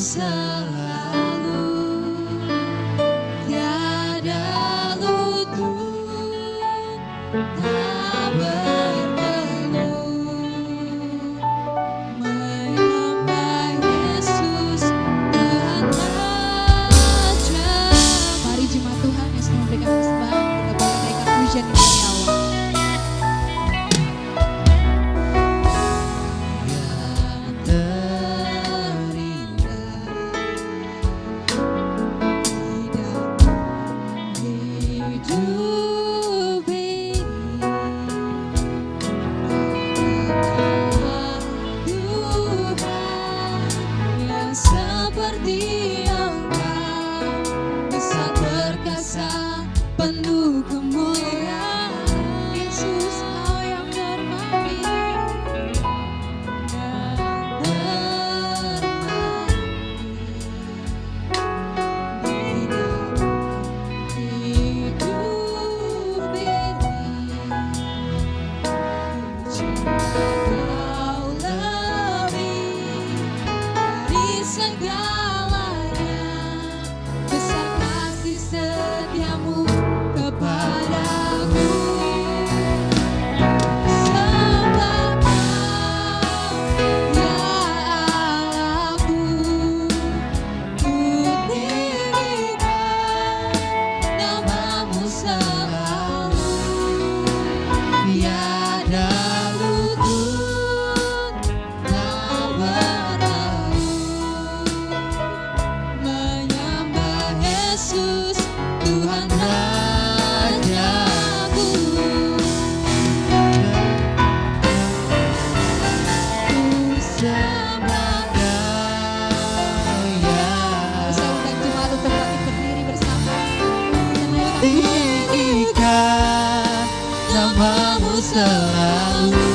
selalu, tiada lutut tak berteluh, menyembah Yesus Tuhan aja. Mari jemaat Tuhan yang sedang memberikan persembahan, kita boleh naikkan pujian ini dari awal. Penuh kemuliaan, Yesus Kau yang terbaik dan terbaik di dalam hidup ini. Cinta Kau lebih dari segalanya, besar kasih setiamu kepadaku. Sebab Kau, ya Allahku, ku tinggikan namamu selalu, tiada lutut tak berteluh, menyembah Yesus Tuhan Rajaku. Ku sembah Kau, ya. Saya undang jemaat untuk bangkit berdiri bersama. Tinggikan namamu selalu,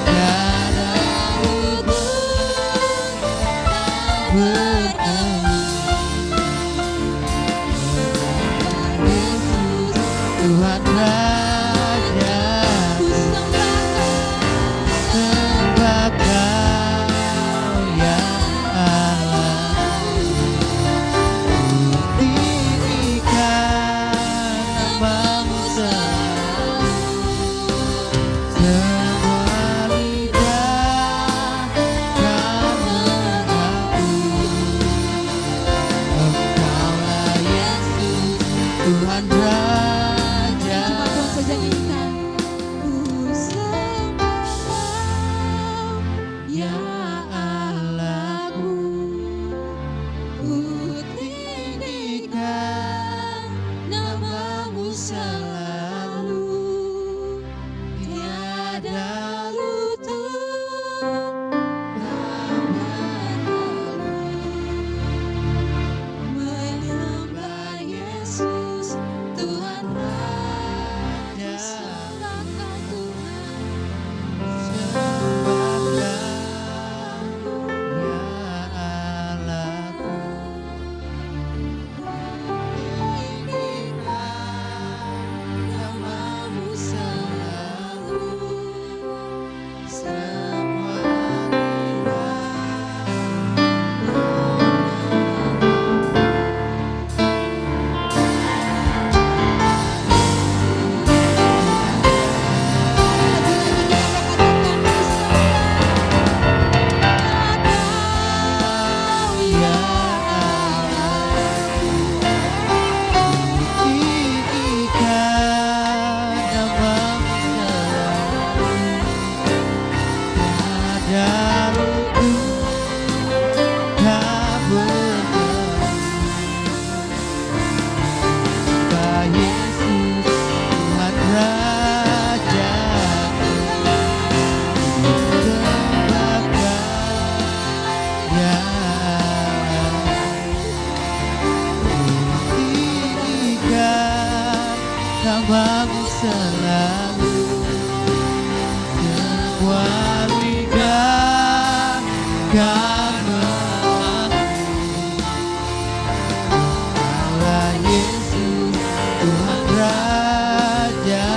tiada lutut tak berteluh, Yesus Tuhan Raja. Ku sembah Kau, ya Allah. Ku tinggikan namamu selalu, semua lidah kan mengaku Engkaulah Yesus Tuhan Raja. Cuma Tuhan saja nyanyikan. Ku sembah Kau, ya Allahku, ku tinggikan namamu selalu, tiada lutut tak berteluh, menyembah Yesus Tuhan Raja. Sembah Kau Tuhan, sembah Kau, ya Allahku, tinggikan namamu selalu, semua namamu selalu, semua lidah kan mengaku Engkaulah Yesus Tuhan Raja.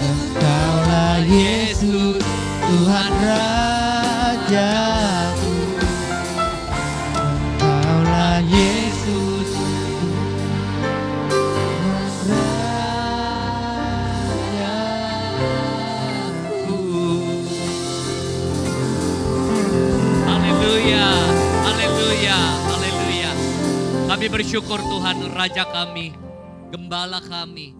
Engkaulah Yesus Tuhan Raja. bersyukur Tuhan, Raja kami, Gembala kami,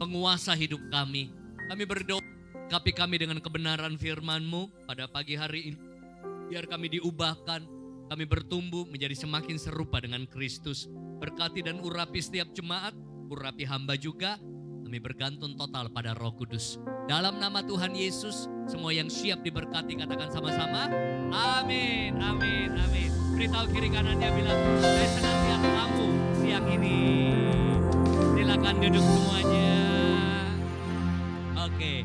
penguasa hidup kami. Kami berdoa, kapi kami dengan kebenaran firman-Mu pada pagi hari ini. Biar kami diubahkan, kami bertumbuh menjadi semakin serupa dengan Kristus. Berkati dan urapi setiap jemaat, urapi hamba juga. Kami bergantung total pada Roh Kudus. Dalam nama Tuhan Yesus, semua yang siap diberkati katakan sama-sama, amin, amin, amin. Beritahu kiri kanannya bilang, saya senang lihat kamu siang ini. Silakan duduk semuanya. Oke,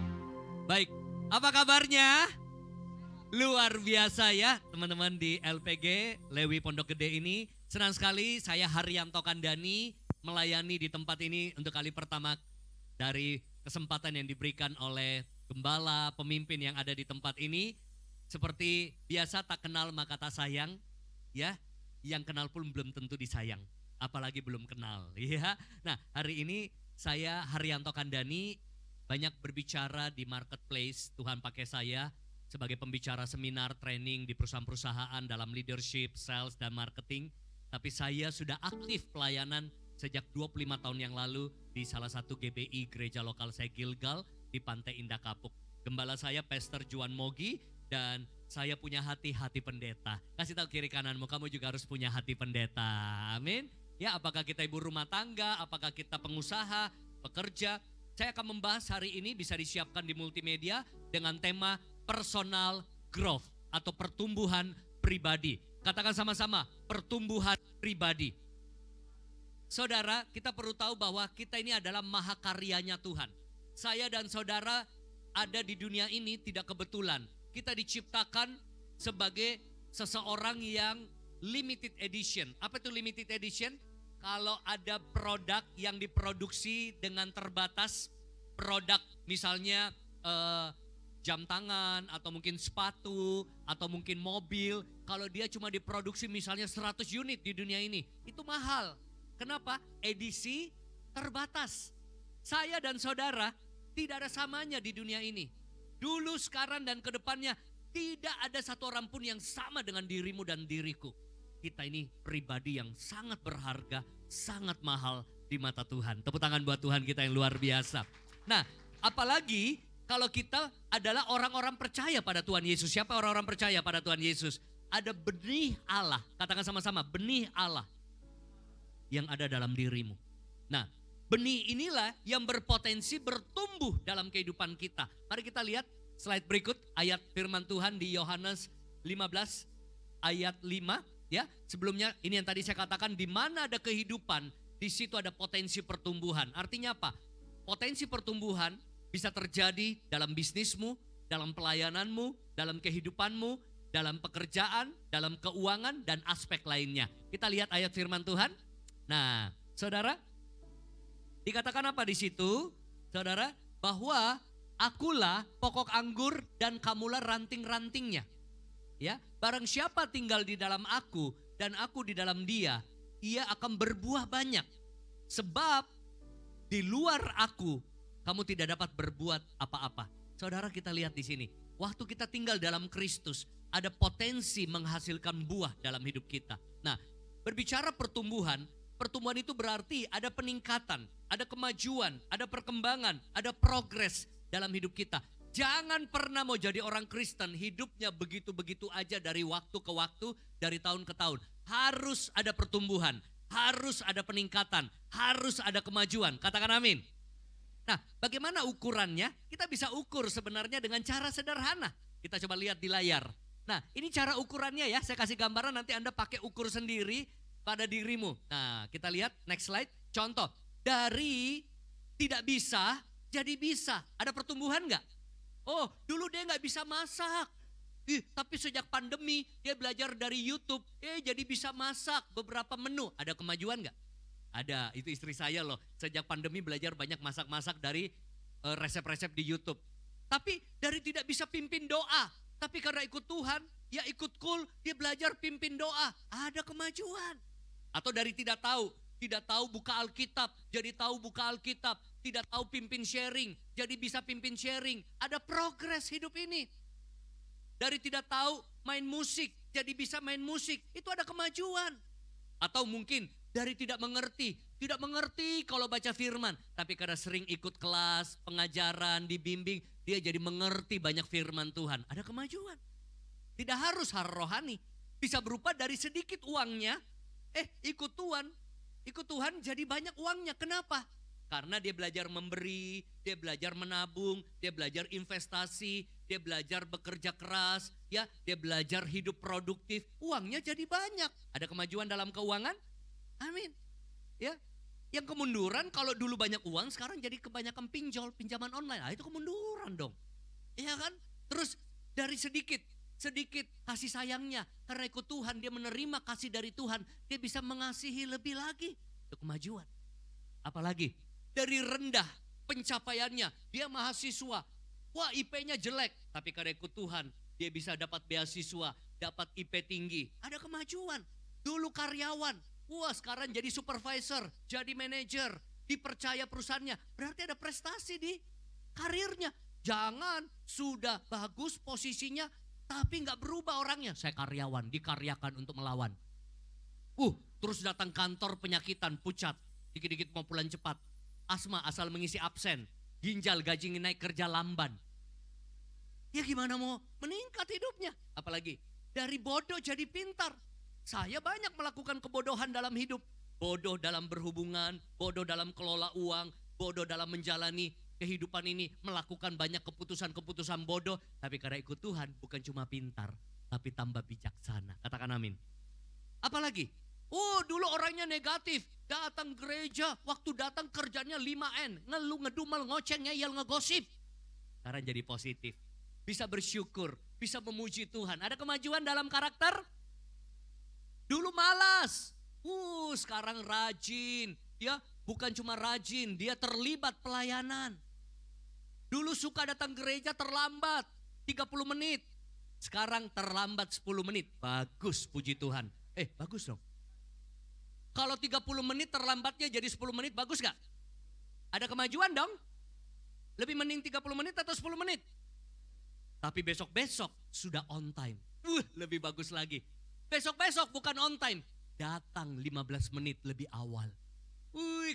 baik. Apa kabarnya? Luar biasa ya teman-teman di LPG Lewi Pondok Gede ini. Senang sekali saya Haryanto Kandani melayani di tempat ini untuk kali pertama dari kesempatan yang diberikan oleh gembala, pemimpin yang ada di tempat ini. Seperti biasa, tak kenal maka tak sayang. Ya, yang kenal pun belum tentu disayang, apalagi belum kenal. Ya, nah hari ini saya Haryanto Kandani banyak berbicara di marketplace. Tuhan pakai saya sebagai pembicara seminar, training di perusahaan-perusahaan dalam leadership, sales dan marketing. Tapi saya sudah aktif pelayanan sejak 25 tahun yang lalu di salah satu GBI gereja lokal saya Gilgal di Pantai Indah Kapuk. Gembala saya Pastor Juan Mogi dan saya punya hati pendeta. Kasih tahu kiri kananmu, kamu juga harus punya hati pendeta. Amin. Ya, apakah kita ibu rumah tangga, apakah kita pengusaha, pekerja. Saya akan membahas hari ini, bisa disiapkan di multimedia dengan tema personal growth atau pertumbuhan pribadi. Katakan sama-sama, pertumbuhan pribadi. Saudara, kita perlu tahu bahwa kita ini adalah mahakaryanya Tuhan. Saya dan saudara ada di dunia ini tidak kebetulan. Kita diciptakan sebagai seseorang yang limited edition. Apa itu limited edition? Kalau ada produk yang diproduksi dengan terbatas, produk misalnya jam tangan atau mungkin sepatu atau mungkin mobil, kalau dia cuma diproduksi misalnya 100 unit di dunia ini, itu mahal. Kenapa? Edisi terbatas. Saya dan saudara tidak ada samanya di dunia ini. Dulu, sekarang, dan kedepannya tidak ada satu orang pun yang sama dengan dirimu dan diriku. Kita ini pribadi yang sangat berharga, sangat mahal di mata Tuhan. Tepuk tangan buat Tuhan kita yang luar biasa. Nah, apalagi kalau kita adalah orang-orang percaya pada Tuhan Yesus. Siapa orang-orang percaya pada Tuhan Yesus? Ada benih Allah, katakan sama-sama, benih Allah yang ada dalam dirimu. Nah, benih inilah yang berpotensi bertumbuh dalam kehidupan kita. Mari kita lihat slide berikut, ayat firman Tuhan di Yohanes 15 ayat 5 ya. Sebelumnya ini yang tadi saya katakan, di mana ada kehidupan, di situ ada potensi pertumbuhan. Artinya apa? Potensi pertumbuhan bisa terjadi dalam bisnismu, dalam pelayananmu, dalam kehidupanmu, dalam pekerjaan, dalam keuangan dan aspek lainnya. Kita lihat ayat firman Tuhan. Nah, saudara, dikatakan apa di situ, saudara? Bahwa akulah pokok anggur dan kamulah ranting-rantingnya. Ya, barang siapa tinggal di dalam aku dan aku di dalam dia, ia akan berbuah banyak. Sebab di luar aku kamu tidak dapat berbuat apa-apa. Saudara, kita lihat di sini. Waktu kita tinggal dalam Kristus, ada potensi menghasilkan buah dalam hidup kita. Nah, berbicara pertumbuhan itu berarti ada peningkatan, ada kemajuan, ada perkembangan, ada progres dalam hidup kita. Jangan pernah mau jadi orang Kristen hidupnya begitu-begitu aja dari waktu ke waktu, dari tahun ke tahun. Harus ada pertumbuhan, harus ada peningkatan, harus ada kemajuan. Katakan amin. Nah, bagaimana ukurannya? Kita bisa ukur sebenarnya dengan cara sederhana. Kita coba lihat di layar. Nah, ini cara ukurannya ya, saya kasih gambaran, nanti Anda pakai ukur sendiri pada dirimu. Nah, kita lihat next slide. Contoh, dari tidak bisa jadi bisa. Ada pertumbuhan nggak? Oh, dulu dia nggak bisa masak. Tapi sejak pandemi dia belajar dari YouTube. Jadi bisa masak beberapa menu. Ada kemajuan nggak? Ada, itu istri saya loh. Sejak pandemi belajar banyak masak-masak dari resep-resep di YouTube. Tapi dari tidak bisa pimpin doa. Tapi karena ikut Tuhan, ya ikut cool, dia belajar pimpin doa. Ada kemajuan. Atau dari tidak tahu buka Alkitab, jadi tahu buka Alkitab. Tidak tahu pimpin sharing, jadi bisa pimpin sharing. Ada progres hidup ini. Dari tidak tahu main musik, jadi bisa main musik. Itu ada kemajuan. Atau mungkin Dari tidak mengerti kalau baca firman. Tapi karena sering ikut kelas, pengajaran, dibimbing, dia jadi mengerti banyak firman Tuhan. Ada kemajuan. Tidak harus hal rohani. Bisa berupa dari sedikit uangnya, ikut Tuhan jadi banyak uangnya. Kenapa? Karena dia belajar memberi, dia belajar menabung, dia belajar investasi, dia belajar bekerja keras, ya, dia belajar hidup produktif. Uangnya jadi banyak. Ada kemajuan dalam keuangan? Amin. Ya. Yang kemunduran kalau dulu banyak uang, sekarang jadi kebanyakan pinjaman online. Itu kemunduran dong. Iya kan? Terus dari sedikit kasih sayangnya, karena ikut Tuhan, dia menerima kasih dari Tuhan, dia bisa mengasihi lebih lagi. Itu kemajuan. Apalagi dari rendah pencapaiannya, dia mahasiswa, wah IP-nya jelek, tapi karena ikut Tuhan, dia bisa dapat beasiswa, dapat IP tinggi. Ada kemajuan. Dulu karyawan, wah sekarang jadi supervisor, jadi manajer, dipercaya perusahaannya. Berarti ada prestasi di karirnya. Jangan sudah bagus posisinya, tapi nggak berubah orangnya. Saya karyawan, dikaryakan untuk melawan. Terus datang kantor penyakitan, pucat, dikit-dikit mau pulang cepat. Asma asal mengisi absen, ginjal gaji naik kerja lamban. Ya gimana mau meningkat hidupnya? Apalagi dari bodoh jadi pintar. Saya banyak melakukan kebodohan dalam hidup. Bodoh dalam berhubungan, bodoh dalam kelola uang, bodoh dalam menjalani kehidupan ini, melakukan banyak keputusan-keputusan bodoh. Tapi karena ikut Tuhan bukan cuma pintar, tapi tambah bijaksana. Katakan amin. Apalagi? Dulu orangnya negatif. Datang gereja, waktu datang kerjanya 5N. Ngeluh, ngedumel, ngoceng, ngeyel, ngegosip. Sekarang jadi positif. Bisa bersyukur, bisa memuji Tuhan. Ada kemajuan dalam karakter? Dulu malas. Sekarang rajin. Ya, bukan cuma rajin, dia terlibat pelayanan. Dulu suka datang gereja terlambat 30 menit. Sekarang terlambat 10 menit. Bagus, puji Tuhan. Bagus dong. Kalau 30 menit terlambatnya jadi 10 menit, bagus gak? Ada kemajuan dong. Lebih mending 30 menit atau 10 menit? Tapi besok-besok sudah on time. Lebih bagus lagi. Besok-besok bukan on time. Datang 15 menit lebih awal.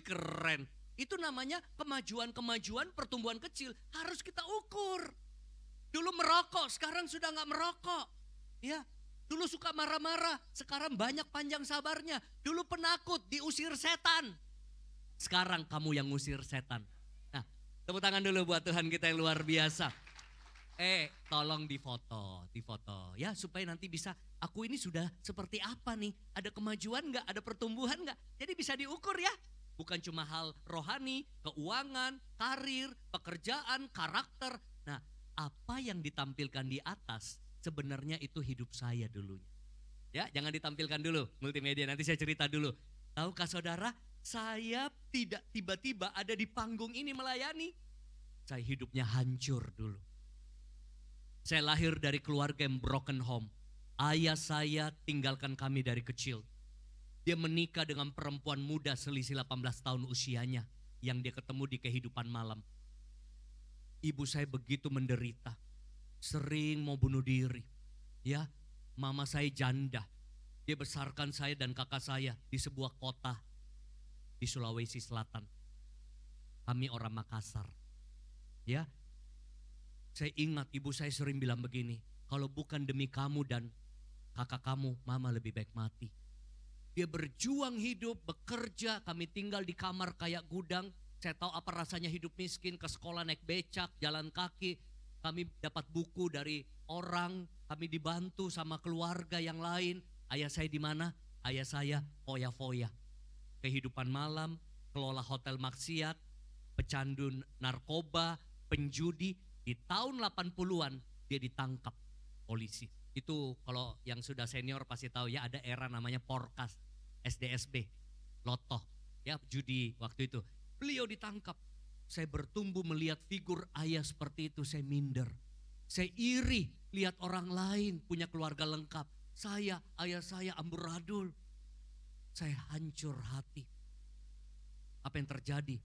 Keren. Itu namanya kemajuan-kemajuan pertumbuhan kecil. Harus kita ukur. Dulu merokok, sekarang sudah gak merokok. Ya, dulu suka marah-marah, sekarang banyak panjang sabarnya. Dulu penakut, diusir setan. Sekarang kamu yang ngusir setan. Nah, tepuk tangan dulu buat Tuhan kita yang luar biasa. Tolong difoto ya, supaya nanti bisa, aku ini sudah seperti apa nih? Ada kemajuan gak? Ada pertumbuhan gak? Jadi bisa diukur ya. Bukan cuma hal rohani, keuangan, karir, pekerjaan, karakter. Nah, apa yang ditampilkan di atas sebenarnya itu hidup saya dulunya. Ya, jangan ditampilkan dulu multimedia, nanti saya cerita dulu. Tahukah saudara, saya tidak tiba-tiba ada di panggung ini melayani. Saya hidupnya hancur dulu. Saya lahir dari keluarga yang broken home. Ayah saya tinggalkan kami dari kecil. Dia menikah dengan perempuan muda selisih 18 tahun usianya yang dia ketemu di kehidupan malam. Ibu saya begitu menderita, sering mau bunuh diri. Ya, mama saya janda. Dia besarkan saya dan kakak saya di sebuah kota di Sulawesi Selatan. Kami orang Makassar. Ya, saya ingat ibu saya sering bilang begini, kalau bukan demi kamu dan kakak kamu, mama lebih baik mati. Dia berjuang hidup, bekerja, kami tinggal di kamar kayak gudang. Saya tahu apa rasanya hidup miskin, ke sekolah naik becak, jalan kaki. Kami dapat buku dari orang, kami dibantu sama keluarga yang lain. Ayah saya di mana? Ayah saya foya-foya. Kehidupan malam, kelola hotel maksiat, pecandu narkoba, penjudi. Di tahun 80-an dia ditangkap polisi. Itu kalau yang sudah senior pasti tahu ya, ada era namanya Porkas, SDSB, Lotoh, ya judi waktu itu. Beliau ditangkap. Saya bertumbuh melihat figur ayah seperti itu, saya minder. Saya iri lihat orang lain punya keluarga lengkap. Ayah saya amburadul. Saya hancur hati. Apa yang terjadi?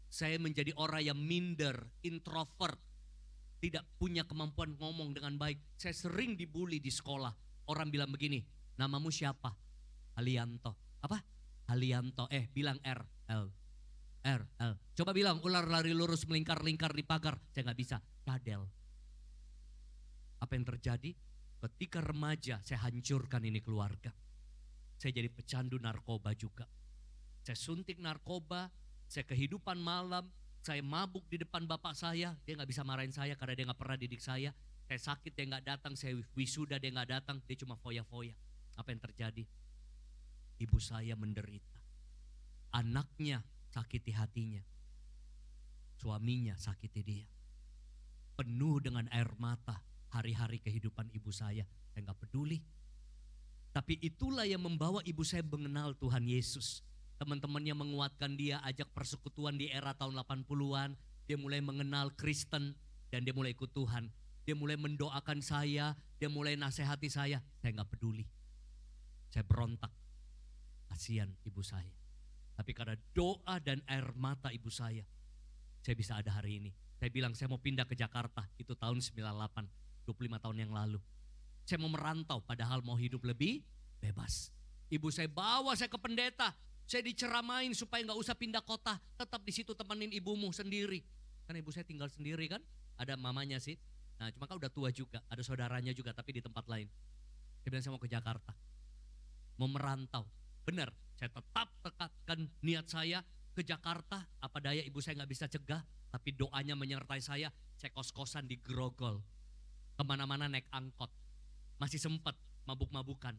Saya menjadi orang yang minder, introvert. Tidak punya kemampuan ngomong dengan baik. Saya sering dibully di sekolah. Orang bilang begini, namamu siapa? Alianto. Apa? Halianto. Bilang R, L. R, L. Coba bilang ular lari lurus melingkar-lingkar di pagar. Saya nggak bisa. Cadel. Apa yang terjadi? Ketika remaja saya hancurkan ini keluarga. Saya jadi pecandu narkoba juga. Saya suntik narkoba, saya kehidupan malam, saya mabuk di depan bapak saya. Dia nggak bisa marahin saya karena dia nggak pernah didik saya. Saya sakit, dia nggak datang. Saya wisuda, dia nggak datang. Dia cuma foya-foya. Apa yang terjadi? Ibu saya menderita. Anaknya sakiti hatinya. Suaminya sakiti dia. Penuh dengan air mata hari-hari kehidupan ibu saya. Saya nggak peduli. Tapi itulah yang membawa ibu saya mengenal Tuhan Yesus. Teman-temannya menguatkan dia, ajak persekutuan di era tahun 80-an. Dia mulai mengenal Kristen dan dia mulai ikut Tuhan. Dia mulai mendoakan saya, dia mulai nasihati saya. Saya nggak peduli. Saya berontak. Kasihan ibu saya. Tapi karena doa dan air mata ibu saya bisa ada hari ini. Saya bilang saya mau pindah ke Jakarta. Itu tahun 98, 25 tahun yang lalu. Saya mau merantau padahal mau hidup lebih bebas. Ibu saya bawa saya ke pendeta. Saya diceramain supaya nggak usah pindah kota. Tetap di situ temenin ibumu sendiri. Karena ibu saya tinggal sendiri kan. Ada mamanya sih. Nah cuma kan udah tua juga. Ada saudaranya juga tapi di tempat lain. Saya bilang saya mau ke Jakarta. Mau merantau. Benar, saya tetap tekatkan niat saya ke Jakarta. Apa daya ibu saya nggak bisa cegah. Tapi doanya menyertai saya. Saya kos-kosan di Grogol. Kemana-mana naik angkot. Masih sempat mabuk-mabukan.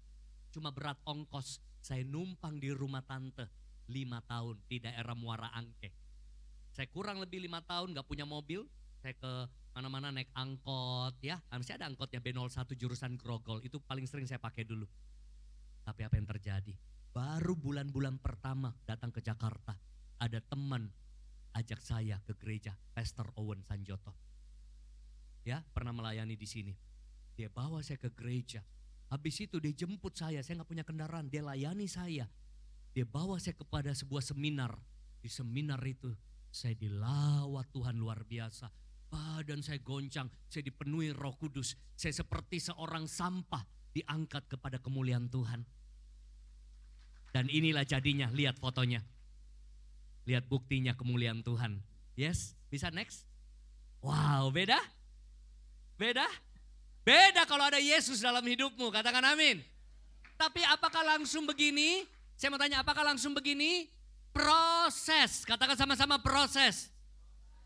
Cuma berat ongkos. Saya numpang di rumah tante 5 tahun di daerah Muara Angke. Saya kurang lebih 5 tahun gak punya mobil. Saya ke mana-mana naik angkot ya. Masih ada angkotnya B01 jurusan Grogol. Itu paling sering saya pakai dulu. Tapi apa yang terjadi? Baru bulan-bulan pertama datang ke Jakarta. Ada teman ajak saya ke gereja. Pastor Owen Sanjoto. Ya, pernah melayani di sini. Dia bawa saya ke gereja. Habis itu dia jemput saya gak punya kendaraan. Dia layani saya. Dia bawa saya kepada sebuah seminar. Di seminar itu saya dilawat Tuhan luar biasa. Badan saya goncang, saya dipenuhi Roh Kudus. Saya seperti seorang sampah diangkat kepada kemuliaan Tuhan. Dan inilah jadinya, lihat fotonya. Lihat buktinya kemuliaan Tuhan. Yes, bisa next? Wow, beda? Beda? Beda kalau ada Yesus dalam hidupmu, katakan amin. Tapi apakah langsung begini? Saya mau tanya, apakah langsung begini? Proses, katakan sama-sama proses.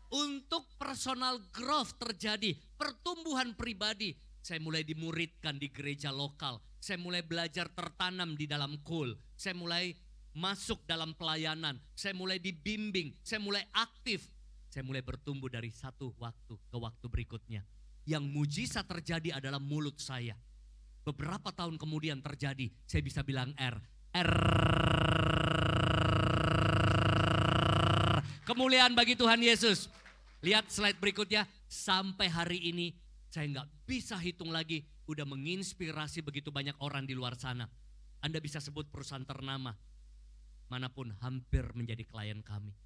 Untuk personal growth terjadi, pertumbuhan pribadi. Saya mulai dimuridkan di gereja lokal. Saya mulai belajar tertanam di dalam kul. Saya mulai masuk dalam pelayanan. Saya mulai dibimbing, saya mulai aktif. Saya mulai bertumbuh dari satu waktu ke waktu berikutnya. Yang mujizat terjadi adalah mulut saya. Beberapa tahun kemudian terjadi, saya bisa bilang R. Kemuliaan bagi Tuhan Yesus. Lihat slide berikutnya. Sampai hari ini saya nggak bisa hitung lagi. Udah menginspirasi begitu banyak orang di luar sana. Anda bisa sebut perusahaan ternama. Manapun hampir menjadi klien kami.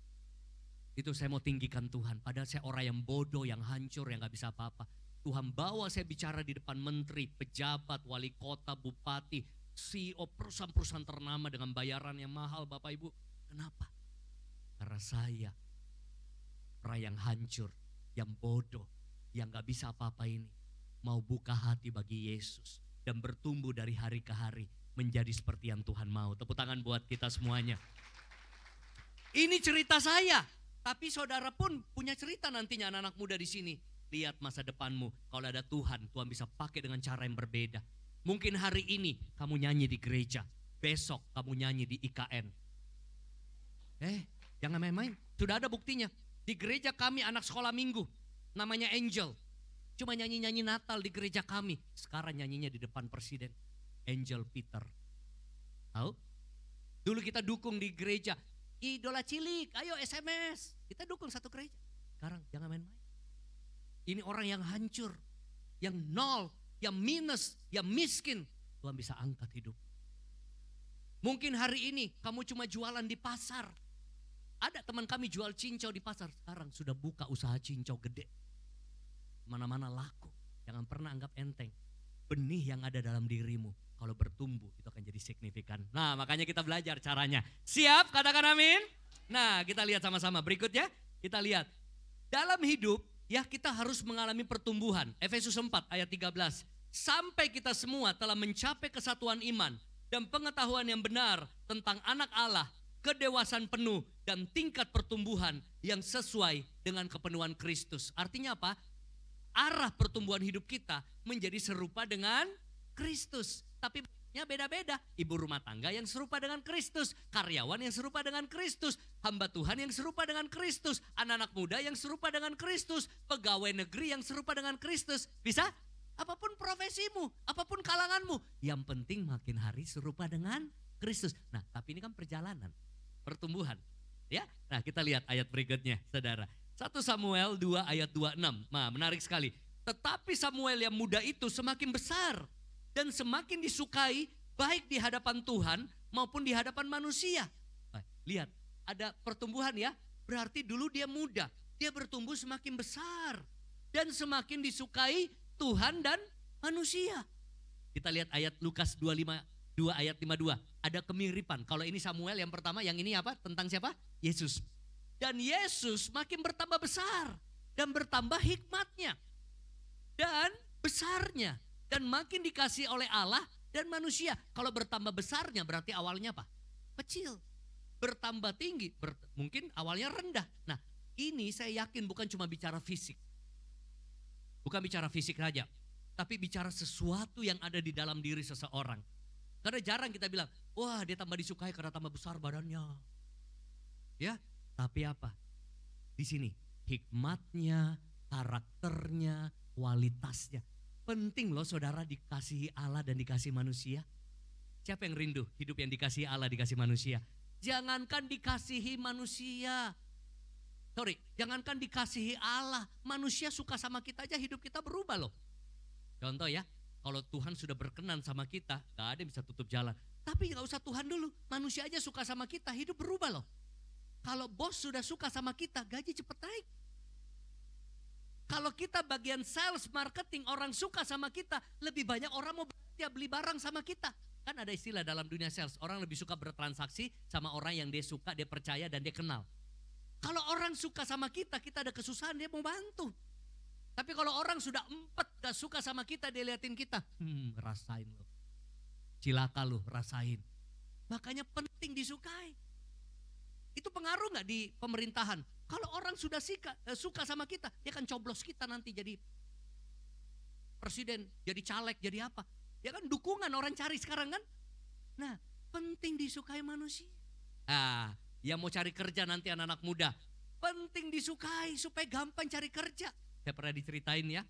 Itu saya mau tinggikan Tuhan. Padahal saya orang yang bodoh, yang hancur, yang gak bisa apa-apa. Tuhan bawa saya bicara di depan menteri, pejabat, wali kota, bupati, CEO perusahaan-perusahaan ternama dengan bayaran yang mahal Bapak Ibu. Kenapa? Karena saya orang yang hancur, yang bodoh, yang gak bisa apa-apa ini. Mau buka hati bagi Yesus. Dan bertumbuh dari hari ke hari menjadi seperti yang Tuhan mau. Tepuk tangan buat kita semuanya. Ini cerita saya. Tapi saudara pun punya cerita nantinya anak-anak muda di sini. Lihat masa depanmu. Kalau ada Tuhan, Tuhan bisa pakai dengan cara yang berbeda. Mungkin hari ini kamu nyanyi di gereja. Besok kamu nyanyi di IKN. Jangan main-main. Sudah ada buktinya. Di gereja kami anak sekolah minggu. Namanya Angel. Cuma nyanyi-nyanyi Natal di gereja kami. Sekarang nyanyinya di depan presiden. Angel Peter. Tahu? Dulu kita dukung di gereja. Idola cilik, ayo SMS. Kita dukung satu gereja. Sekarang jangan main-main. Ini orang yang hancur, yang nol, yang minus, yang miskin. Tuhan bisa angkat hidup. Mungkin hari ini kamu cuma jualan di pasar. Ada teman kami jual cincau di pasar. Sekarang sudah buka usaha cincau gede. Mana-mana laku. Jangan pernah anggap enteng. benih yang ada dalam dirimu. Kalau bertumbuh itu akan jadi signifikan. Nah, makanya kita belajar caranya. Siap? Katakan amin. Nah, kita lihat sama-sama. Berikutnya kita lihat. Dalam hidup ya kita harus mengalami pertumbuhan. Efesus 4 ayat 13. Sampai kita semua telah mencapai kesatuan iman dan pengetahuan yang benar tentang anak Allah, kedewasaan penuh dan tingkat pertumbuhan yang sesuai dengan kepenuhan Kristus. Artinya apa? Arah pertumbuhan hidup kita menjadi serupa dengan Kristus. Tapi beda-beda. Ibu rumah tangga yang serupa dengan Kristus, karyawan yang serupa dengan Kristus, hamba Tuhan yang serupa dengan Kristus, anak-anak muda yang serupa dengan Kristus, pegawai negeri yang serupa dengan Kristus. Bisa? Apapun profesimu, apapun kalanganmu, yang penting makin hari serupa dengan Kristus. Nah, tapi ini kan perjalanan, pertumbuhan. Ya, nah kita lihat ayat berikutnya, saudara. 1 Samuel 2 ayat 26. Nah, menarik sekali. Tetapi Samuel yang muda itu semakin besar dan semakin disukai baik di hadapan Tuhan maupun di hadapan manusia. Nah, lihat, ada pertumbuhan ya. Berarti dulu dia muda, dia bertumbuh semakin besar dan semakin disukai Tuhan dan manusia. Kita lihat ayat Lukas 2 ayat 52. Ada kemiripan. Kalau ini Samuel yang pertama, yang ini apa? Tentang siapa? Yesus. Dan Yesus makin bertambah besar dan bertambah hikmatnya dan besarnya dan makin dikasih oleh Allah dan manusia. Kalau bertambah besarnya berarti awalnya apa? Kecil. Bertambah tinggi, mungkin awalnya rendah. Nah, ini saya yakin bukan cuma bicara fisik. Bukan bicara fisik saja, tapi bicara sesuatu yang ada di dalam diri seseorang. Karena jarang kita bilang, wah dia tambah disukai karena tambah besar badannya. Ya, tapi apa? Di sini hikmatnya, karakternya, kualitasnya. Penting loh saudara dikasihi Allah dan dikasihi manusia. Siapa yang rindu hidup yang dikasihi Allah, dikasihi manusia? Jangankan dikasihi manusia. Jangankan dikasihi Allah, manusia suka sama kita aja hidup kita berubah loh. Contoh ya, kalau Tuhan sudah berkenan sama kita, gak ada yang bisa tutup jalan. Tapi gak usah Tuhan dulu, manusia aja suka sama kita, hidup berubah loh. Kalau bos sudah suka sama kita, gaji cepet naik. Kalau kita bagian sales, marketing, orang suka sama kita, lebih banyak orang mau beli barang sama kita. Kan ada istilah dalam dunia sales, orang lebih suka bertransaksi sama orang yang dia suka, dia percaya dan dia kenal. Kalau orang suka sama kita, kita ada kesusahan, dia mau bantu. Tapi kalau orang sudah gak suka sama kita, dia liatin kita. Rasain lo. Cilaka lo, rasain. Makanya penting disukai. Itu pengaruh gak di pemerintahan? Kalau orang sudah suka sama kita, dia akan coblos kita nanti jadi presiden, jadi caleg, jadi apa. Ya kan dukungan orang cari sekarang kan. Nah, penting disukai manusia. Yang mau cari kerja nanti anak-anak muda, penting disukai supaya gampang cari kerja. Saya pernah diceritain ya,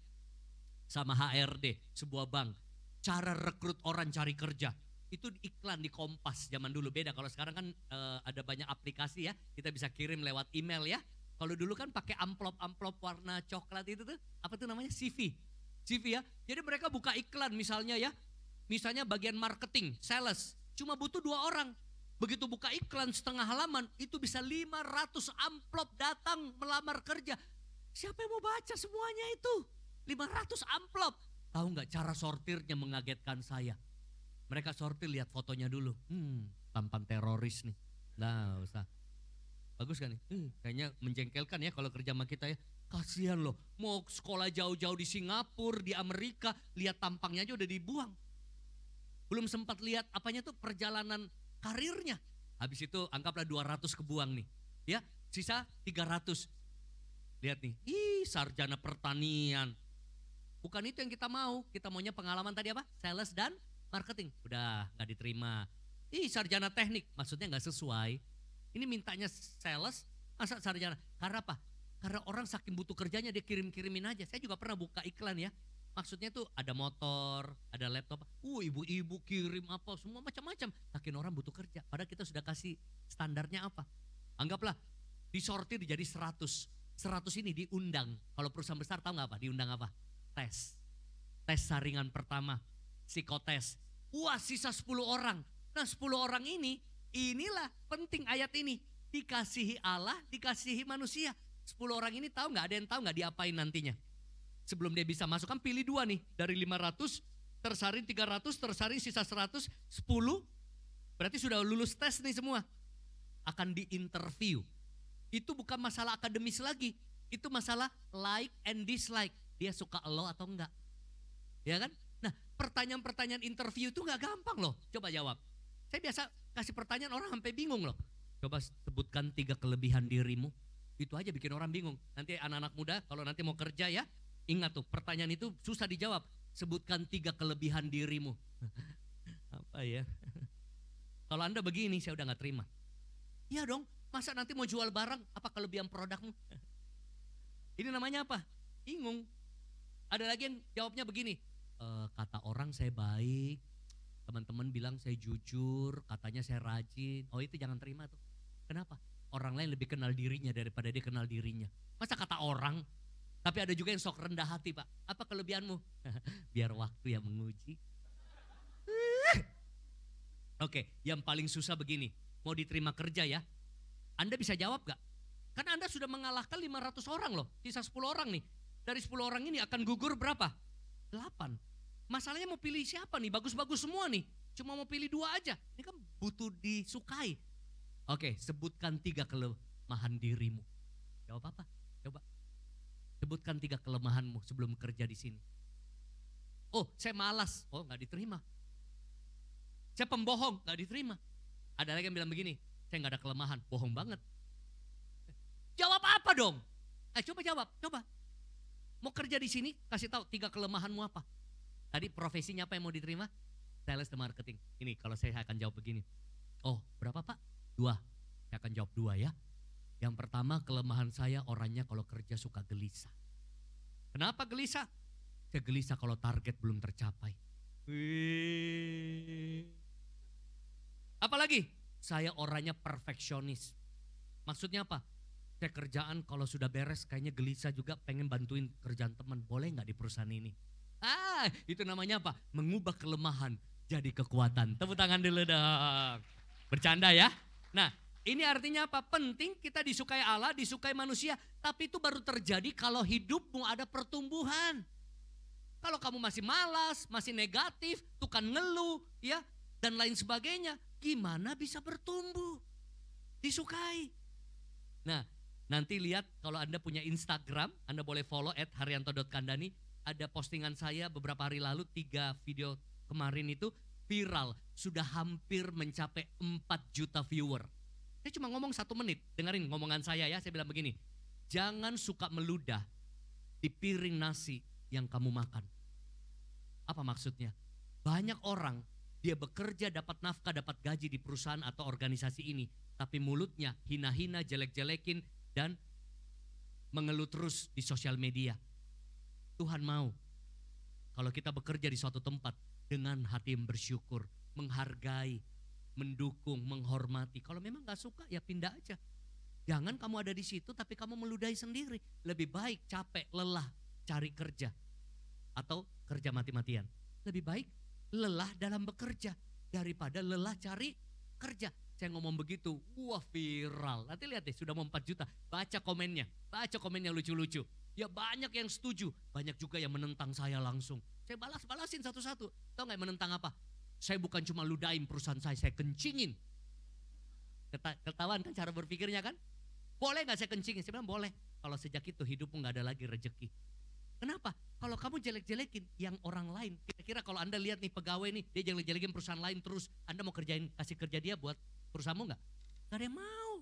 sama HRD sebuah bank, cara rekrut orang cari kerja. Itu iklan di Kompas zaman dulu, beda. Kalau sekarang kan ada banyak aplikasi ya, kita bisa kirim lewat email ya. Kalau dulu kan pakai amplop warna coklat itu tuh, apa tuh namanya, CV ya. Jadi mereka buka iklan misalnya ya, misalnya bagian marketing, sales, cuma butuh 2 orang. Begitu buka iklan setengah halaman, itu bisa 500 amplop datang melamar kerja. Siapa yang mau baca semuanya itu? 500 amplop. Tahu gak cara sortirnya mengagetkan saya? Mereka sortir lihat fotonya dulu. Tampan teroris nih. Nah usah. Bagus kan nih? Kayaknya menjengkelkan ya kalau kerja sama kita ya. Kasihan loh, mau sekolah jauh-jauh di Singapura, di Amerika, lihat tampangnya aja udah dibuang. Belum sempat lihat apanya tuh perjalanan karirnya. Habis itu anggaplah 200 kebuang nih. Ya, sisa 300. Lihat nih, sarjana pertanian. Bukan itu yang kita mau. Kita maunya pengalaman tadi apa? Sales dan marketing. Udah gak diterima. Sarjana teknik, maksudnya gak sesuai. Ini mintanya sales, masa sarjana. Karena apa? Karena orang saking butuh kerjanya dia kirim-kirimin aja. Saya juga pernah buka iklan ya. Maksudnya tuh ada motor, ada laptop. Ibu-ibu kirim apa, semua macam-macam. Saking orang butuh kerja. Padahal kita sudah kasih standarnya apa. Anggaplah disortir jadi 100. 100 ini diundang. Kalau perusahaan besar tahu gak apa? Diundang apa? Tes. Tes saringan pertama. Psikotes. Sisa 10 orang. Nah 10 orang ini, inilah penting ayat ini. Dikasihi Allah, dikasihi manusia. 10 orang ini ada yang tahu gak diapain nantinya? Sebelum dia bisa masuk kan pilih 2 nih dari 500, tersaring 300, tersaring sisa 100, 10, berarti sudah lulus tes nih semua. Akan diinterview. Itu bukan masalah akademis lagi, itu masalah like and dislike. Dia suka lo atau enggak. Ya kan? Nah, pertanyaan-pertanyaan interview itu enggak gampang loh. Coba jawab. Saya biasa kasih pertanyaan orang sampai bingung loh. Coba sebutkan 3 kelebihan dirimu. Itu aja bikin orang bingung. Nanti anak-anak muda kalau nanti mau kerja ya, ingat tuh pertanyaan itu susah dijawab. Sebutkan 3 kelebihan dirimu. Apa ya? Kalau Anda begini saya udah gak terima. Iya dong, masa nanti mau jual barang, apa kelebihan produkmu? Ini namanya apa? Bingung. Ada lagi yang jawabnya begini, kata orang saya baik, teman-teman bilang saya jujur, katanya saya rajin. Oh itu jangan terima tuh. Kenapa? Orang lain lebih kenal dirinya daripada dia kenal dirinya. Masa kata orang? Tapi ada juga yang sok rendah hati Pak. Apa kelebihanmu? Biar waktu yang menguji. Oke, yang paling susah begini. Mau diterima kerja ya. Anda bisa jawab gak? Karena Anda sudah mengalahkan 500 orang loh. Sisa 10 orang nih. Dari 10 orang ini akan gugur berapa? 8. Masalahnya mau pilih siapa nih? Bagus-bagus semua nih. Cuma mau pilih 2 aja. Ini kan butuh disukai. Oke, sebutkan 3 kelemahan dirimu. Jawab apa? Coba. Sebutkan 3 kelemahanmu sebelum kerja di sini. Oh, saya malas. Oh, nggak diterima. Saya pembohong, nggak diterima. Ada lagi yang bilang begini, saya nggak ada kelemahan, bohong banget. Jawab apa dong? Coba jawab, coba. Mau kerja di sini, kasih tahu 3 kelemahanmu apa? Tadi profesinya apa yang mau diterima? Sales dan marketing. Ini kalau saya akan jawab begini. Oh, berapa Pak? 2. Saya akan jawab 2 ya. Yang pertama, kelemahan saya orangnya kalau kerja suka gelisah. Kenapa gelisah? Saya gelisah kalau target belum tercapai. Apalagi? Saya orangnya perfeksionis. Maksudnya apa? Saya kerjaan kalau sudah beres kayaknya gelisah juga, pengen bantuin kerjaan teman. Boleh nggak di perusahaan ini? Itu namanya apa? Mengubah kelemahan jadi kekuatan. Tepuk tangan dulu dong. Bercanda ya. Nah, ini artinya apa? Penting kita disukai Allah, disukai manusia. Tapi itu baru terjadi kalau hidupmu ada pertumbuhan. Kalau kamu masih malas, masih negatif, tukang ngeluh, ya, dan lain sebagainya, gimana bisa bertumbuh? Disukai. Nah, nanti lihat kalau Anda punya Instagram, Anda boleh follow @haryanto.kandani. Ada postingan saya beberapa hari lalu, 3 video kemarin itu viral. Sudah hampir mencapai 4 juta viewer. Saya cuma ngomong 1 menit, dengerin ngomongan saya ya. Saya bilang begini, jangan suka meludah di piring nasi yang kamu makan. Apa maksudnya? Banyak orang, dia bekerja dapat nafkah, dapat gaji di perusahaan atau organisasi ini. Tapi mulutnya hina-hina, jelek-jelekin, dan mengeluh terus di sosial media. Tuhan mau kalau kita bekerja di suatu tempat dengan hati yang bersyukur, menghargai, mendukung, menghormati. Kalau memang gak suka ya pindah aja. Jangan kamu ada di situ tapi kamu meludahi sendiri. Lebih baik capek, lelah, cari kerja. Atau kerja mati-matian. Lebih baik lelah dalam bekerja daripada lelah cari kerja. Saya ngomong begitu, wah viral. Nanti lihat deh sudah mau 4 juta. Baca komennya lucu-lucu. Ya banyak yang setuju, banyak juga yang menentang saya langsung. Saya balasin satu-satu. Tahu gak yang menentang apa? Saya bukan cuma ludahin perusahaan saya kencingin. Ketahuan kan cara berpikirnya kan? Boleh gak saya kencingin? Saya bilang boleh. Kalau sejak itu hidupmu gak ada lagi rezeki. Kenapa? Kalau kamu jelek-jelekin yang orang lain. Kira-kira kalau Anda lihat nih pegawai nih, dia jelek-jelekin perusahaan lain terus. Anda mau kasih kerja dia buat perusahaanmu gak? Gak ada yang mau.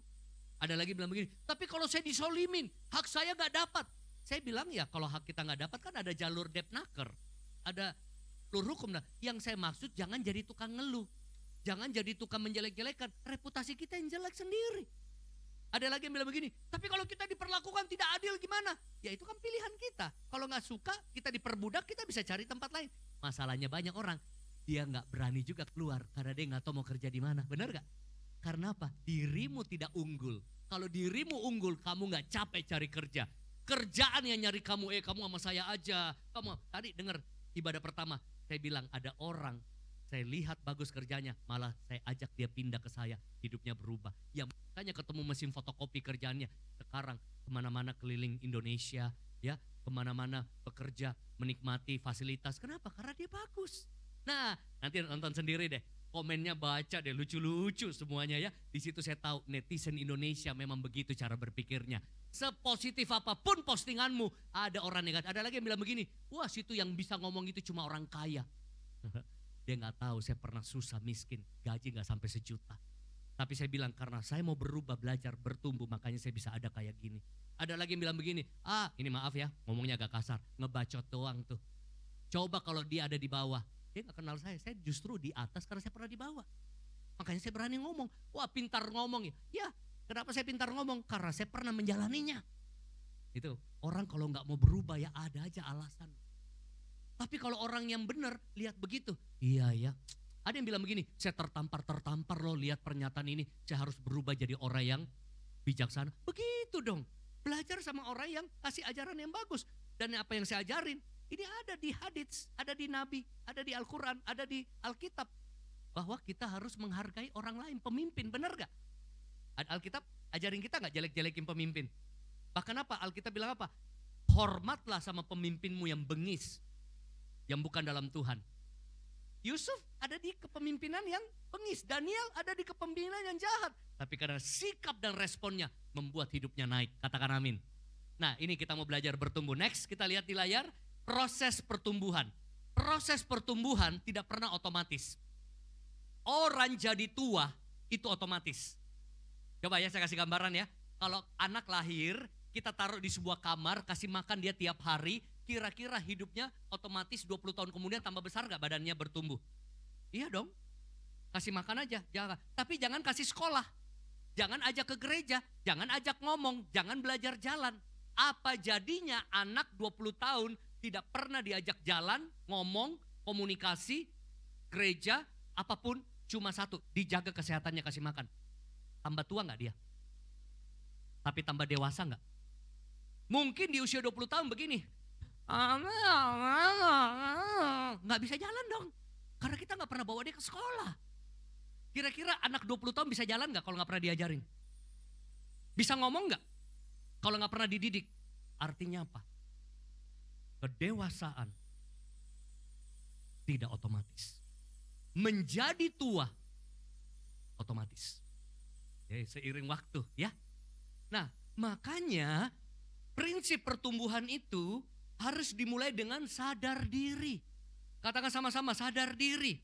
Ada lagi bilang begini, tapi kalau saya disolimin, hak saya gak dapat. Saya bilang ya kalau hak kita gak dapat kan ada jalur depnaker. Ada jalur hukum. Nah, yang saya maksud jangan jadi tukang ngeluh. Jangan jadi tukang menjelek-jelekan. Reputasi kita yang jelek sendiri. Ada lagi yang bilang begini, tapi kalau kita diperlakukan tidak adil gimana? Ya itu kan pilihan kita. Kalau gak suka kita diperbudak, kita bisa cari tempat lain. Masalahnya banyak orang, dia gak berani juga keluar karena dia gak tahu mau kerja di mana. Benar gak? Karena apa? Dirimu tidak unggul. Kalau dirimu unggul, kamu gak capek cari kerja. Kerjaan yang nyari kamu, kamu sama saya aja. Kamu tadi dengar ibadah pertama, saya bilang ada orang, saya lihat bagus kerjanya, malah saya ajak dia pindah ke saya, hidupnya berubah. Yang makanya ketemu mesin fotokopi kerjaannya, sekarang kemana-mana keliling Indonesia, ya kemana-mana bekerja, menikmati fasilitas. Kenapa? Karena dia bagus. Nah, nanti nonton sendiri deh. Komennya baca deh, lucu-lucu semuanya ya. Di situ saya tahu netizen Indonesia memang begitu cara berpikirnya. Sepositif apapun postinganmu, ada orang negatif. Ada lagi yang bilang begini, wah situ yang bisa ngomong itu cuma orang kaya. Dia nggak tahu saya pernah susah miskin, gaji nggak sampai 1 juta. Tapi saya bilang karena saya mau berubah, belajar, bertumbuh, makanya saya bisa ada kayak gini. Ada lagi yang bilang begini, ini maaf ya, ngomongnya agak kasar, ngebacot doang tuh. Coba kalau dia ada di bawah, dia gak kenal saya justru di atas karena saya pernah di bawah. Makanya saya berani ngomong, wah pintar ngomong ya. Ya, kenapa saya pintar ngomong? Karena saya pernah menjalaninya. Itu, orang kalau gak mau berubah ya ada aja alasan. Tapi kalau orang yang benar, lihat begitu, iya ya. Ada yang bilang begini, saya tertampar loh lihat pernyataan ini, saya harus berubah jadi orang yang bijaksana. Begitu dong, belajar sama orang yang kasih ajaran yang bagus. Dan apa yang saya ajarin, ini ada di hadits, ada di Nabi, ada di Al-Quran, ada di Alkitab. Bahwa kita harus menghargai orang lain, pemimpin, benar gak? Alkitab ajarin kita gak jelek-jelekin pemimpin? Bahkan apa? Alkitab bilang apa? Hormatlah sama pemimpinmu yang bengis, yang bukan dalam Tuhan. Yusuf ada di kepemimpinan yang bengis, Daniel ada di kepemimpinan yang jahat. Tapi karena sikap dan responnya membuat hidupnya naik, katakan amin. Nah ini kita mau belajar bertumbuh. Next kita lihat di layar. Proses pertumbuhan. Proses pertumbuhan tidak pernah otomatis. Orang jadi tua itu otomatis. Coba ya saya kasih gambaran ya. Kalau anak lahir, kita taruh di sebuah kamar, kasih makan dia tiap hari, kira-kira hidupnya otomatis 20 tahun kemudian tambah besar gak badannya bertumbuh? Iya dong. Kasih makan aja, jangan. Tapi jangan kasih sekolah. Jangan ajak ke gereja, jangan ajak ngomong, jangan belajar jalan. Apa jadinya anak 20 tahun tidak pernah diajak jalan, ngomong, komunikasi, gereja, apapun, cuma satu, dijaga kesehatannya, kasih makan. Tambah tua gak dia? Tapi tambah dewasa gak? Mungkin di usia 20 tahun begini, gak bisa jalan dong. Karena kita gak pernah bawa dia ke sekolah. Kira-kira anak 20 tahun bisa jalan gak kalau gak pernah diajarin? Bisa ngomong gak? Kalau gak pernah dididik? Artinya apa? Kedewasaan tidak otomatis. Menjadi tua otomatis. Ya, seiring waktu ya. Nah makanya prinsip pertumbuhan itu harus dimulai dengan sadar diri. Katakan sama-sama, sadar diri.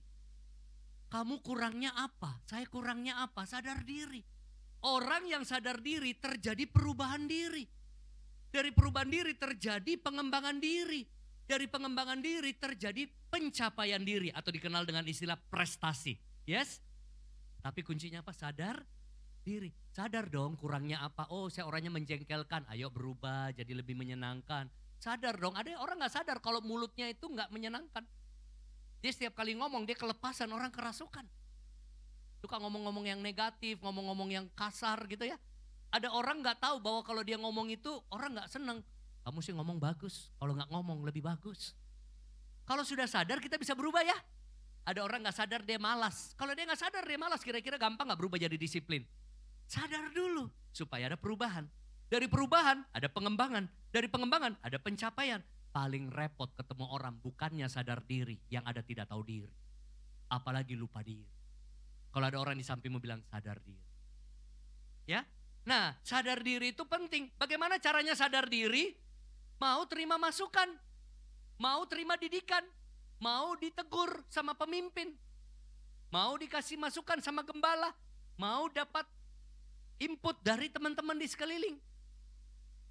Kamu kurangnya apa? Saya kurangnya apa? Sadar diri. Orang yang sadar diri terjadi perubahan diri. Dari perubahan diri terjadi pengembangan diri. Dari pengembangan diri terjadi pencapaian diri atau dikenal dengan istilah prestasi. Yes? Tapi kuncinya apa? Sadar diri. Sadar dong kurangnya apa. Oh saya orangnya menjengkelkan. Ayo berubah jadi lebih menyenangkan. Sadar dong. Ada orang gak sadar kalau mulutnya itu gak menyenangkan. Dia setiap kali ngomong dia kelepasan, orang kerasukan. Suka ngomong-ngomong yang negatif, ngomong-ngomong yang kasar gitu ya. Ada orang gak tahu bahwa kalau dia ngomong itu orang gak seneng. Kamu sih ngomong bagus, kalau gak ngomong lebih bagus. Kalau sudah sadar kita bisa berubah ya. Ada orang gak sadar dia malas. Kalau dia gak sadar dia malas, kira-kira gampang gak berubah jadi disiplin? Sadar dulu supaya ada perubahan. Dari perubahan ada pengembangan. Dari pengembangan ada pencapaian. Paling repot ketemu orang bukannya sadar diri, yang ada tidak tahu diri. Apalagi lupa diri. Kalau ada orang di sampingmu bilang sadar diri. Ya, nah sadar diri itu penting. Bagaimana caranya sadar diri? Mau terima masukan, mau terima didikan, mau ditegur sama pemimpin, mau dikasih masukan sama gembala, mau dapat input dari teman-teman di sekeliling.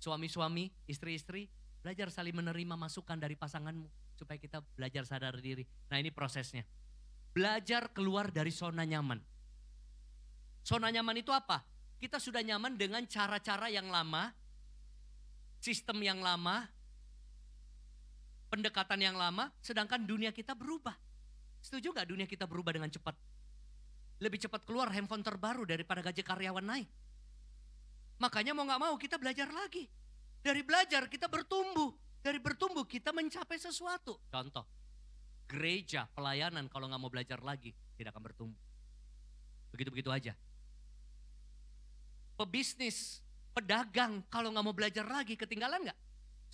Suami-suami, istri-istri, belajar saling menerima masukan dari pasanganmu supaya kita belajar sadar diri. Nah ini prosesnya. Belajar keluar dari zona nyaman. Zona nyaman itu apa? Kita sudah nyaman dengan cara-cara yang lama, sistem yang lama, pendekatan yang lama, sedangkan dunia kita berubah. Setuju gak dunia kita berubah dengan cepat? Lebih cepat keluar handphone terbaru daripada gaji karyawan naik. Makanya mau gak mau kita belajar lagi. Dari belajar kita bertumbuh. Dari bertumbuh kita mencapai sesuatu. Contoh, gereja, pelayanan kalau gak mau belajar lagi tidak akan bertumbuh. Begitu-begitu aja. Pebisnis, pedagang kalau gak mau belajar lagi ketinggalan gak?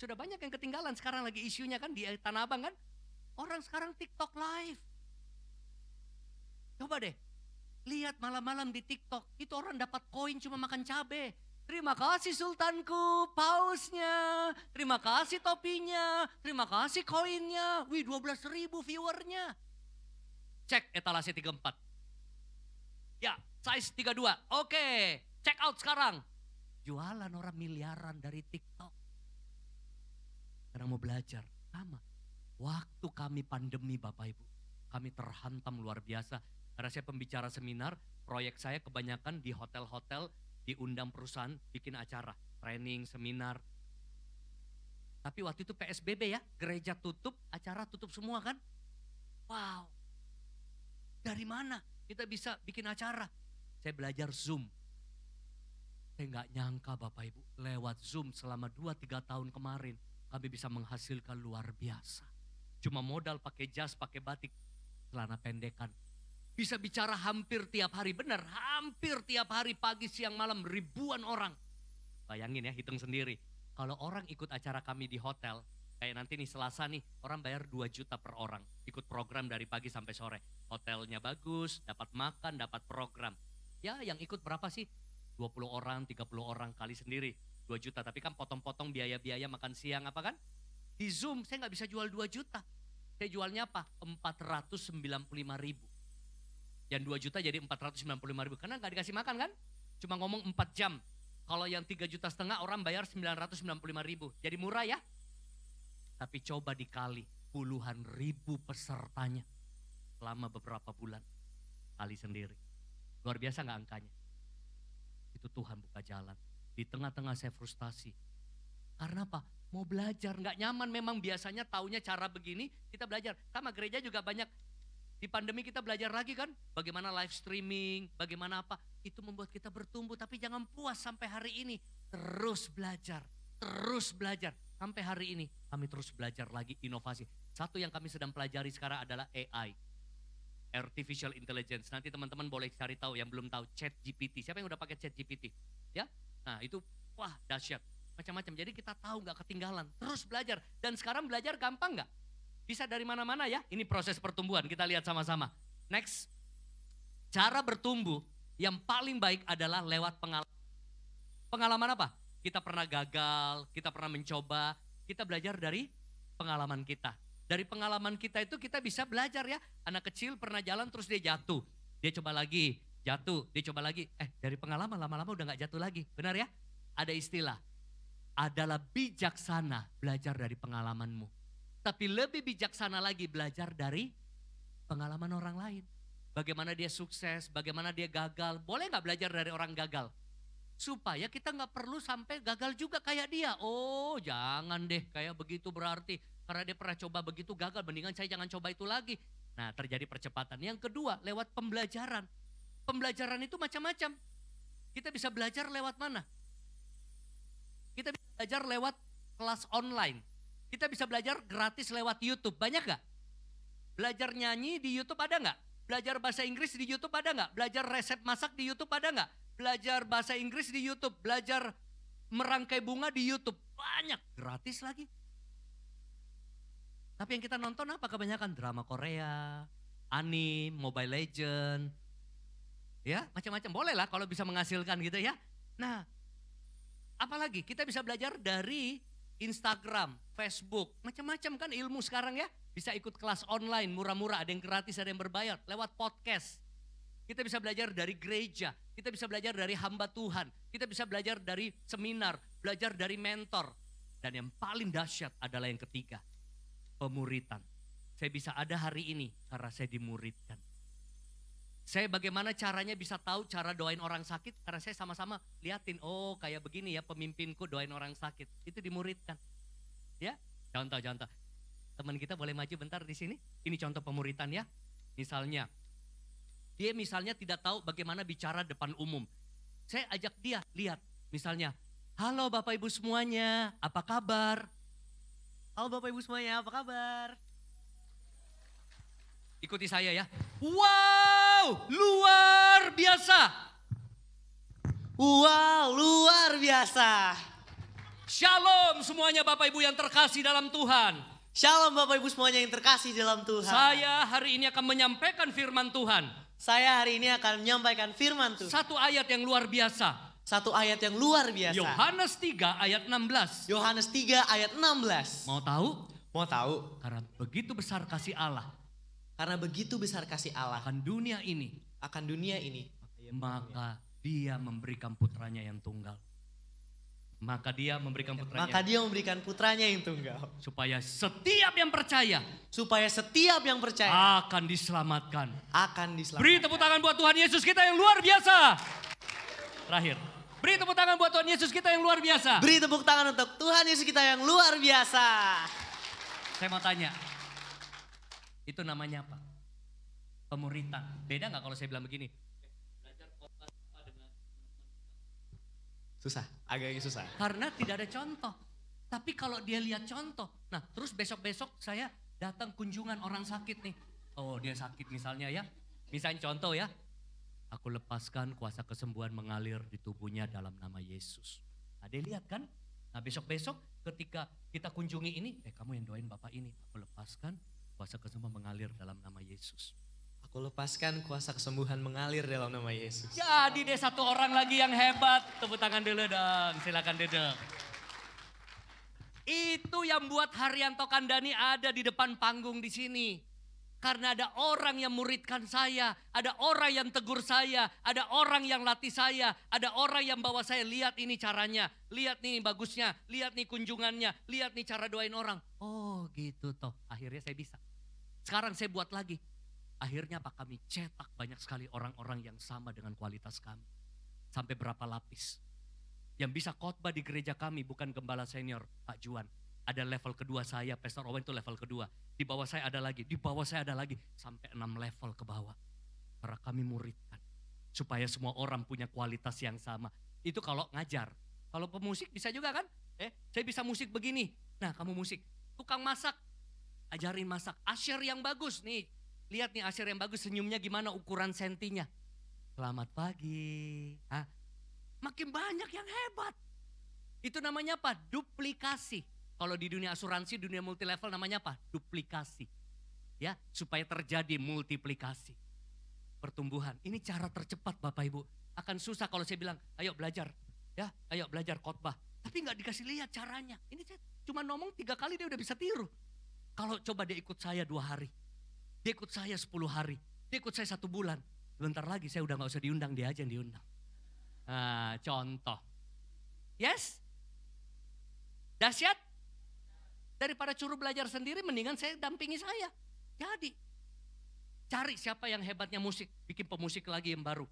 Sudah banyak yang ketinggalan sekarang lagi isunya kan di Tanah Abang kan. Orang sekarang TikTok live. Coba deh, lihat malam-malam di TikTok, itu orang dapat koin cuma makan cabe. Terima kasih sultanku, pausnya, terima kasih topinya, terima kasih koinnya. Wih 12.000 viewernya. Cek etalase 34. Ya, size 32. Oke, check out sekarang. Jualan orang miliaran dari TikTok. Karena mau belajar, sama. Waktu kami pandemi Bapak Ibu, kami terhantam luar biasa. Karena saya pembicara seminar, proyek saya kebanyakan di hotel-hotel, diundang perusahaan, bikin acara, training, seminar. Tapi waktu itu PSBB ya, gereja tutup, acara tutup semua kan. Wow, dari mana kita bisa bikin acara? Saya belajar Zoom. Saya nggak nyangka Bapak Ibu, lewat Zoom selama 2-3 tahun kemarin, kami bisa menghasilkan luar biasa. Cuma modal pakai jas, pakai batik, celana pendekan. Bisa bicara hampir tiap hari, benar, hampir tiap hari pagi, siang, malam, ribuan orang. Bayangin ya, hitung sendiri. Kalau orang ikut acara kami di hotel, kayak nanti nih Selasa nih, orang bayar 2 juta per orang. Ikut program dari pagi sampai sore. Hotelnya bagus, dapat makan, dapat program. Ya yang ikut berapa sih? 20 orang, 30 orang kali sendiri. 2 juta, tapi kan potong-potong biaya-biaya makan siang apa kan? Di Zoom saya nggak bisa jual 2 juta. Saya jualnya apa? 495.000. Yang 2 juta jadi 495.000. Karena nggak dikasih makan kan? Cuma ngomong 4 jam. Kalau yang 3,5 juta orang bayar 995.000. Jadi murah ya? Tapi coba dikali puluhan ribu pesertanya selama beberapa bulan. Kali sendiri. Luar biasa nggak angkanya? Itu Tuhan buka jalan. Di tengah-tengah saya frustasi. Karena apa? Mau belajar, nggak nyaman memang biasanya taunya cara begini, kita belajar. Sama gereja juga banyak. Di pandemi kita belajar lagi kan, bagaimana live streaming, bagaimana apa. Itu membuat kita bertumbuh, tapi jangan puas sampai hari ini. Terus belajar, terus belajar. Sampai hari ini kami terus belajar lagi inovasi. Satu yang kami sedang pelajari sekarang adalah AI. Artificial Intelligence. Nanti teman-teman boleh cari tahu yang belum tahu ChatGPT. Siapa yang udah pakai ChatGPT? Ya, nah itu wah dahsyat. Macam-macam. Jadi kita tahu nggak ketinggalan. Terus belajar. Dan sekarang belajar gampang nggak? Bisa dari mana-mana ya. Ini proses pertumbuhan. Kita lihat sama-sama. Next. Cara bertumbuh yang paling baik adalah lewat pengalaman. Pengalaman apa? Kita pernah gagal, kita pernah mencoba. Kita belajar dari pengalaman kita. Dari pengalaman kita itu kita bisa belajar ya. Anak kecil pernah jalan terus dia jatuh. Dia coba lagi, jatuh, dia coba lagi. Dari pengalaman lama-lama udah gak jatuh lagi. Benar ya? Ada istilah. Adalah bijaksana belajar dari pengalamanmu. Tapi lebih bijaksana lagi belajar dari pengalaman orang lain. Bagaimana dia sukses, bagaimana dia gagal. Boleh gak belajar dari orang gagal? Supaya kita gak perlu sampai gagal juga kayak dia. Oh jangan deh kayak begitu berarti. Karena dia pernah coba begitu gagal, mendingan saya jangan coba itu lagi. Nah terjadi percepatan. Yang kedua lewat pembelajaran. Pembelajaran itu macam-macam. Kita bisa belajar lewat mana? Kita bisa belajar lewat kelas online. Kita bisa belajar gratis lewat YouTube. Banyak gak? Belajar nyanyi di YouTube ada gak? Belajar bahasa Inggris di YouTube ada gak? Belajar resep masak di YouTube ada gak? Belajar bahasa Inggris di YouTube. Belajar merangkai bunga di YouTube. Banyak, gratis lagi. Tapi yang kita nonton apa kebanyakan? Drama Korea, anime, Mobile Legend. Ya macam-macam, boleh lah kalau bisa menghasilkan gitu ya. Nah apalagi kita bisa belajar dari Instagram, Facebook. Macam-macam kan ilmu sekarang ya. Bisa ikut kelas online murah-murah, ada yang gratis, ada yang berbayar. Lewat podcast. Kita bisa belajar dari gereja, kita bisa belajar dari hamba Tuhan. Kita bisa belajar dari seminar, belajar dari mentor. Dan yang paling dahsyat adalah yang ketiga. Pemuritan. Saya bisa ada hari ini karena saya dimuridkan. Saya bagaimana caranya bisa tahu cara doain orang sakit? Karena saya sama-sama liatin, oh kayak begini ya pemimpinku doain orang sakit. Itu dimuridkan. Ya, contoh. Teman kita boleh maju bentar di sini. Ini contoh pemuritan ya. Misalnya, dia misalnya tidak tahu bagaimana bicara depan umum. Saya ajak dia, lihat misalnya, halo Bapak Ibu semuanya, apa kabar? Halo Bapak Ibu semuanya, apa kabar? Ikuti saya ya. Wow, luar biasa. Wow, luar biasa. Shalom semuanya Bapak Ibu yang terkasih dalam Tuhan. Shalom Bapak Ibu semuanya yang terkasih dalam Tuhan. Saya hari ini akan menyampaikan firman Tuhan. Saya hari ini akan menyampaikan firman Tuhan. Satu ayat yang luar biasa. Satu ayat yang luar biasa. Yohanes 3 ayat 16. Yohanes 3 ayat 16. Mau tahu? Mau tahu? Karena begitu besar kasih Allah Karena begitu besar kasih Allah akan dunia ini, akan dunia ini, maka dia memberikan putranya yang tunggal. Maka dia memberikan putranya. maka dia memberikan putranya yang tunggal. Supaya setiap yang percaya Supaya setiap yang percaya akan diselamatkan. akan diselamatkan. Beri tepuk tangan buat Tuhan Yesus kita yang luar biasa. Terakhir. Beri tepuk tangan buat Tuhan Yesus kita yang luar biasa. Beri tepuk tangan untuk Tuhan Yesus kita yang luar biasa. Saya mau tanya. Itu namanya apa? Pemuritan. Beda gak kalau saya bilang begini? Susah, agak susah. Karena tidak ada contoh. Tapi kalau dia lihat contoh. Nah terus besok-besok saya datang kunjungan orang sakit nih. Oh dia sakit misalnya ya. Misalnya contoh ya. Aku lepaskan kuasa kesembuhan mengalir di tubuhnya dalam nama Yesus. Nah dia lihat kan. Nah besok-besok ketika kita kunjungi ini. Kamu yang doain Bapak ini. Aku lepaskan kuasa kesembuhan mengalir dalam nama Yesus. Aku lepaskan kuasa kesembuhan mengalir dalam nama Yesus. Jadi deh satu orang lagi yang hebat. Tepuk tangan dulu dong. Silakan duduk. Itu yang buat Haryanto Kandani ada di depan panggung di sini. Karena ada orang yang muridkan saya, ada orang yang tegur saya, ada orang yang latih saya, ada orang yang bawa saya, lihat ini caranya, lihat nih bagusnya, lihat nih kunjungannya, lihat nih cara doain orang. Oh gitu toh, akhirnya saya bisa. Sekarang saya buat lagi. Akhirnya apa? Kami cetak banyak sekali orang-orang yang sama dengan kualitas kami. Sampai berapa lapis. Yang bisa khotbah di gereja kami bukan gembala senior Pak Juan. Ada level kedua saya, Pastor Owen itu level kedua. Di bawah saya ada lagi, di bawah saya ada lagi. Sampai 6 level ke bawah. Karena kami muridkan. Supaya semua orang punya kualitas yang sama. Itu kalau ngajar. Kalau pemusik bisa juga kan? Saya bisa musik begini. Nah kamu musik. Tukang masak, ajarin masak. Asher yang bagus nih. Lihat nih Asher yang bagus senyumnya gimana ukuran sentinya. Selamat pagi. Hah? Makin banyak yang hebat. Itu namanya apa? Duplikasi. Kalau di dunia asuransi, dunia multilevel namanya apa? Duplikasi. Ya, supaya terjadi multiplikasi. Pertumbuhan. Ini cara tercepat Bapak Ibu. Akan susah kalau saya bilang, ayo belajar. Ya, ayo belajar khotbah. Tapi gak dikasih lihat caranya. Ini saya cuma ngomong 3 kali dia udah bisa tiru. Kalau coba dia ikut saya 2 hari. Dia ikut saya 10 hari. Dia ikut saya 1 bulan. Sebentar lagi saya udah gak usah diundang, dia aja yang diundang. Nah, contoh. Yes? Dahsyat? Daripada suruh belajar sendiri, mendingan saya dampingi saya. Jadi, cari siapa yang hebatnya musik, bikin pemusik lagi yang baru.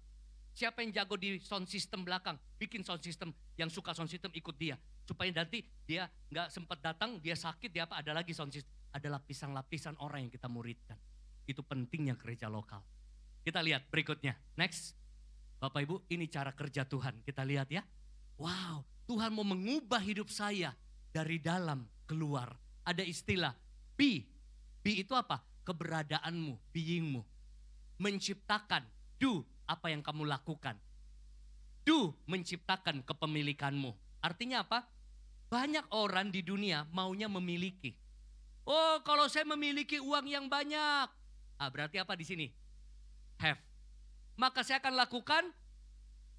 Siapa yang jago di sound system belakang, bikin sound system, yang suka sound system ikut dia. Supaya nanti dia gak sempat datang, dia sakit, dia apa, ada lagi sound system. Ada lapisan-lapisan orang yang kita muridkan. Itu pentingnya gereja lokal. Kita lihat berikutnya, next. Bapak Ibu, ini cara kerja Tuhan. Kita lihat ya. Wow, Tuhan mau mengubah hidup saya dari dalam keluar. Ada istilah be. Be itu apa? Keberadaanmu, beingmu. Menciptakan, do apa yang kamu lakukan. Do menciptakan kepemilikanmu. Artinya apa? Banyak orang di dunia maunya memiliki. Oh, kalau saya memiliki uang yang banyak. Berarti apa di sini? Have. Maka saya akan lakukan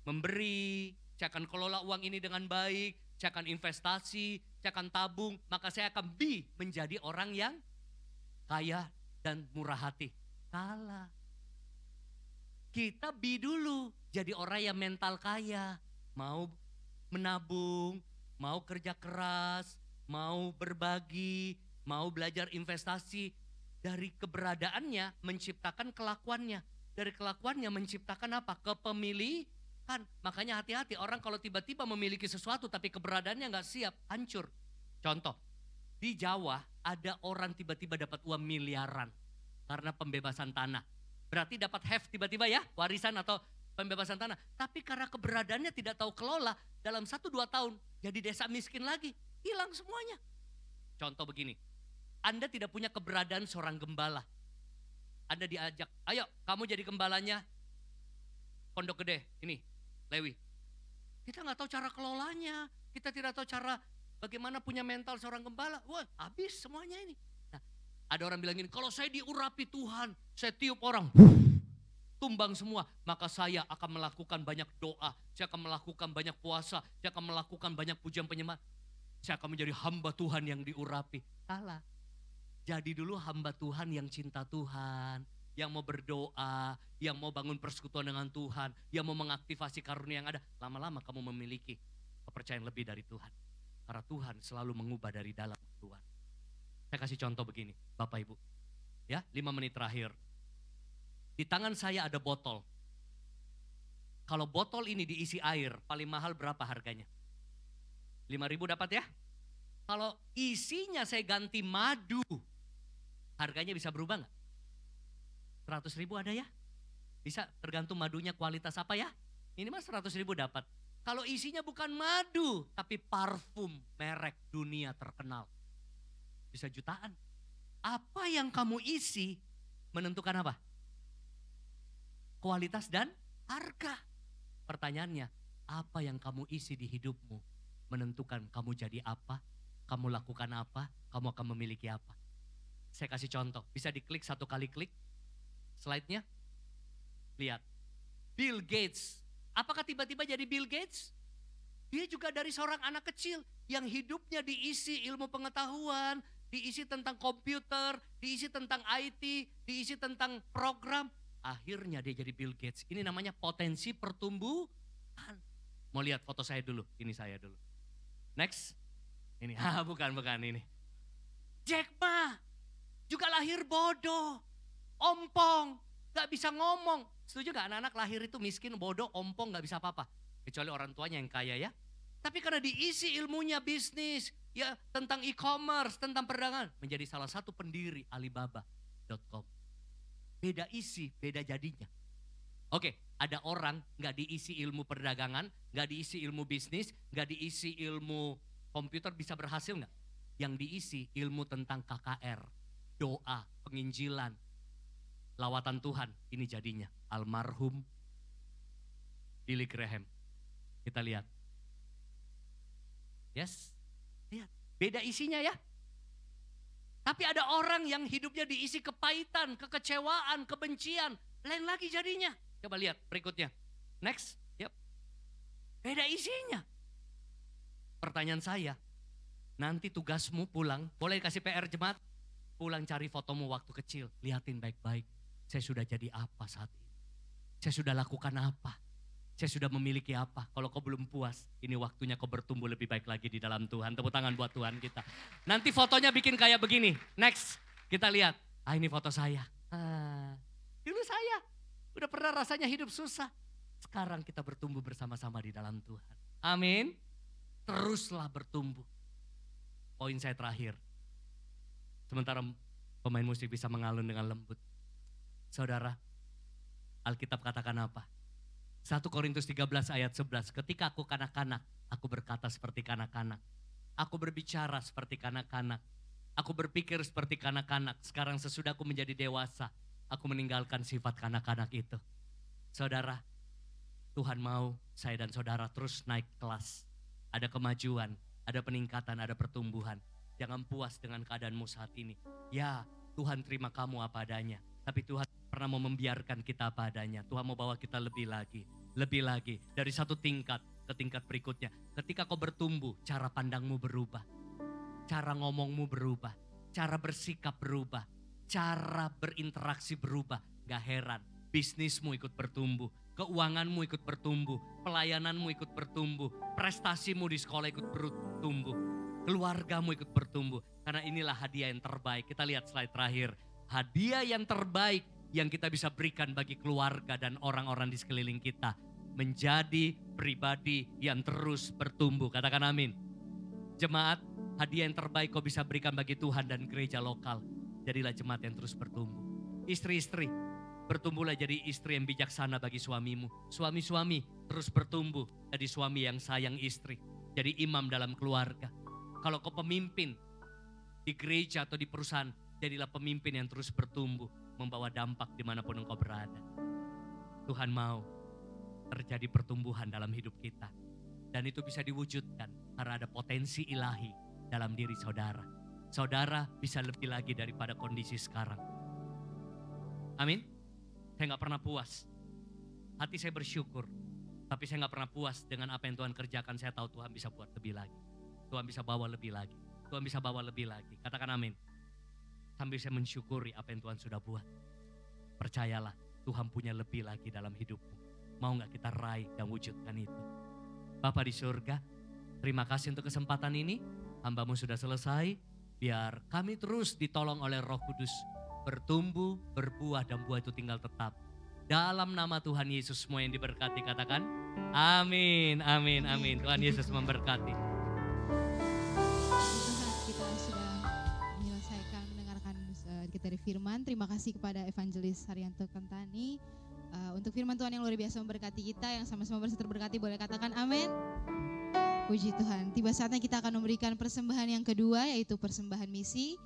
memberi, saya akan kelola uang ini dengan baik, saya akan investasi, saya akan tabung, maka saya akan menjadi orang yang kaya dan murah hati. Salah. Kita dulu jadi orang yang mental kaya, mau menabung, mau kerja keras, mau berbagi, mau belajar investasi. Dari keberadaannya menciptakan kelakuannya. Dari kelakuannya menciptakan apa? Kepemilikan. Makanya hati-hati orang kalau tiba-tiba memiliki sesuatu tapi keberadaannya gak siap, hancur. Contoh, di Jawa ada orang tiba-tiba dapat uang miliaran karena pembebasan tanah. Berarti dapat have tiba-tiba ya, warisan atau pembebasan tanah. Tapi karena keberadaannya tidak tahu kelola, dalam 1-2 tahun jadi desa miskin lagi, hilang semuanya. Contoh begini, Anda tidak punya keberadaan seorang gembala. Anda diajak, ayo kamu jadi gembalanya Pondok Gede, ini Lewi. Kita nggak tahu cara kelolanya, kita tidak tahu cara bagaimana punya mental seorang gembala. Wah, habis semuanya ini. Nah, ada orang bilang gini, kalau saya diurapi Tuhan, saya tiup orang, tumbang semua. Maka saya akan melakukan banyak doa, saya akan melakukan banyak puasa, saya akan melakukan banyak pujian penyembah. Saya akan menjadi hamba Tuhan yang diurapi. Salah. Jadi dulu hamba Tuhan yang cinta Tuhan, yang mau berdoa, yang mau bangun persekutuan dengan Tuhan, yang mau mengaktifasi karunia yang ada. Lama-lama kamu memiliki kepercayaan lebih dari Tuhan. Karena Tuhan selalu mengubah dari dalam keluar. Saya kasih contoh begini, Bapak Ibu. Ya, 5 menit terakhir. Di tangan saya ada botol. Kalau botol ini diisi air, paling mahal berapa harganya? 5.000 dapat ya? Kalau isinya saya ganti madu, harganya bisa berubah nggak? 100.000 ada ya? Bisa, tergantung madunya kualitas apa ya? Ini mas 100.000 dapat. Kalau isinya bukan madu, tapi parfum merek dunia terkenal. Bisa jutaan. Apa yang kamu isi menentukan apa? Kualitas dan harga. Pertanyaannya, apa yang kamu isi di hidupmu menentukan kamu jadi apa, kamu lakukan apa, kamu akan memiliki apa. Saya kasih contoh, bisa diklik 1 kali klik slide-nya. Lihat, Bill Gates. Apakah tiba-tiba jadi Bill Gates? Dia juga dari seorang anak kecil yang hidupnya diisi ilmu pengetahuan, diisi tentang komputer, diisi tentang IT, diisi tentang program. Akhirnya dia jadi Bill Gates. Ini namanya potensi pertumbuhan. Mau lihat foto saya dulu, ini saya dulu. Next, ini, bukan ini. Jack Ma, juga lahir bodoh, ompong, gak bisa ngomong. Setuju gak anak-anak lahir itu miskin, bodoh, ompong, gak bisa apa-apa. Kecuali orang tuanya yang kaya ya. Tapi karena diisi ilmunya bisnis, ya tentang e-commerce, tentang perdagangan, menjadi salah satu pendiri Alibaba.com. Beda isi, beda jadinya. Oke, ada orang gak diisi ilmu perdagangan, gak diisi ilmu bisnis, gak diisi ilmu komputer, bisa berhasil gak? Yang diisi ilmu tentang KKR, doa, penginjilan, lawatan Tuhan. Ini jadinya almarhum Billy Graham. Kita lihat. Yes, lihat. Beda isinya ya. Tapi ada orang yang hidupnya diisi kepahitan, kekecewaan, kebencian. Lain lagi jadinya. Coba lihat berikutnya. Next. Yep. Beda isinya. Pertanyaan saya, nanti tugasmu pulang, boleh kasih PR jemaat? Pulang cari fotomu waktu kecil, lihatin baik-baik. Saya sudah jadi apa saat ini? Saya sudah lakukan apa? Saya sudah memiliki apa? Kalau kau belum puas, ini waktunya kau bertumbuh lebih baik lagi di dalam Tuhan. Tepuk tangan buat Tuhan kita. Nanti fotonya bikin kayak begini. Next, kita lihat. Ini foto saya. Dulu saya udah pernah rasanya hidup susah. Sekarang kita bertumbuh bersama-sama di dalam Tuhan. Amin. Teruslah bertumbuh. Poin saya terakhir. Sementara pemain musik bisa mengalun dengan lembut. Saudara, Alkitab katakan apa? 1 Korintus 13 ayat 11. Ketika aku kanak-kanak, aku berkata seperti kanak-kanak. Aku berbicara seperti kanak-kanak. Aku berpikir seperti kanak-kanak. Sekarang sesudah aku menjadi dewasa, aku meninggalkan sifat kanak-kanak itu. Saudara, Tuhan mau saya dan saudara terus naik kelas. Ada kemajuan, ada peningkatan, ada pertumbuhan. Jangan puas dengan keadaanmu saat ini. Ya, Tuhan terima kamu apa adanya. Tapi Tuhan pernah mau membiarkan kita apa adanya. Tuhan mau bawa kita lebih lagi. Lebih lagi. Dari satu tingkat ke tingkat berikutnya. Ketika kau bertumbuh, cara pandangmu berubah. Cara ngomongmu berubah. Cara bersikap berubah. Cara berinteraksi berubah. Gak heran. Bisnismu ikut bertumbuh. Keuanganmu ikut bertumbuh. Pelayananmu ikut bertumbuh. Prestasimu di sekolah ikut bertumbuh. Keluargamu ikut bertumbuh. Karena inilah hadiah yang terbaik. Kita lihat slide terakhir. Hadiah yang terbaik yang kita bisa berikan bagi keluarga dan orang-orang di sekeliling kita. Menjadi pribadi yang terus bertumbuh. Katakan amin. Jemaat, hadiah yang terbaik kau bisa berikan bagi Tuhan dan gereja lokal. Jadilah jemaat yang terus bertumbuh. Istri-istri, bertumbuhlah jadi istri yang bijaksana bagi suamimu. Suami-suami terus bertumbuh jadi suami yang sayang istri. Jadi imam dalam keluarga. Kalau kau pemimpin di gereja atau di perusahaan, jadilah pemimpin yang terus bertumbuh. Membawa dampak dimanapun engkau berada. Tuhan mau terjadi pertumbuhan dalam hidup kita. Dan itu bisa diwujudkan karena ada potensi ilahi dalam diri saudara. Saudara bisa lebih lagi daripada kondisi sekarang. Amin. Saya nggak pernah puas. Hati saya bersyukur. Tapi saya nggak pernah puas dengan apa yang Tuhan kerjakan. Saya tahu Tuhan bisa buat lebih lagi. Tuhan bisa bawa lebih lagi. Tuhan bisa bawa lebih lagi. Katakan amin. Sambil saya mensyukuri apa yang Tuhan sudah buat. Percayalah, Tuhan punya lebih lagi dalam hidupmu. Mau gak kita raih dan wujudkan itu? Bapa di surga, terima kasih untuk kesempatan ini. Hambamu sudah selesai. Biar kami terus ditolong oleh Roh Kudus. Bertumbuh, berbuah, dan buah itu tinggal tetap. Dalam nama Tuhan Yesus semua yang diberkati katakan amin, amin, amin. Tuhan Yesus memberkati. Tuhan, kita sudah menyelesaikan mendengarkan kita dari firman. Terima kasih kepada Evangelis Haryanto Kentani untuk firman Tuhan yang luar biasa memberkati kita, yang sama-sama bersatu terberkati. Boleh katakan amin. Puji Tuhan. Tiba saatnya kita akan memberikan persembahan yang kedua, yaitu persembahan misi.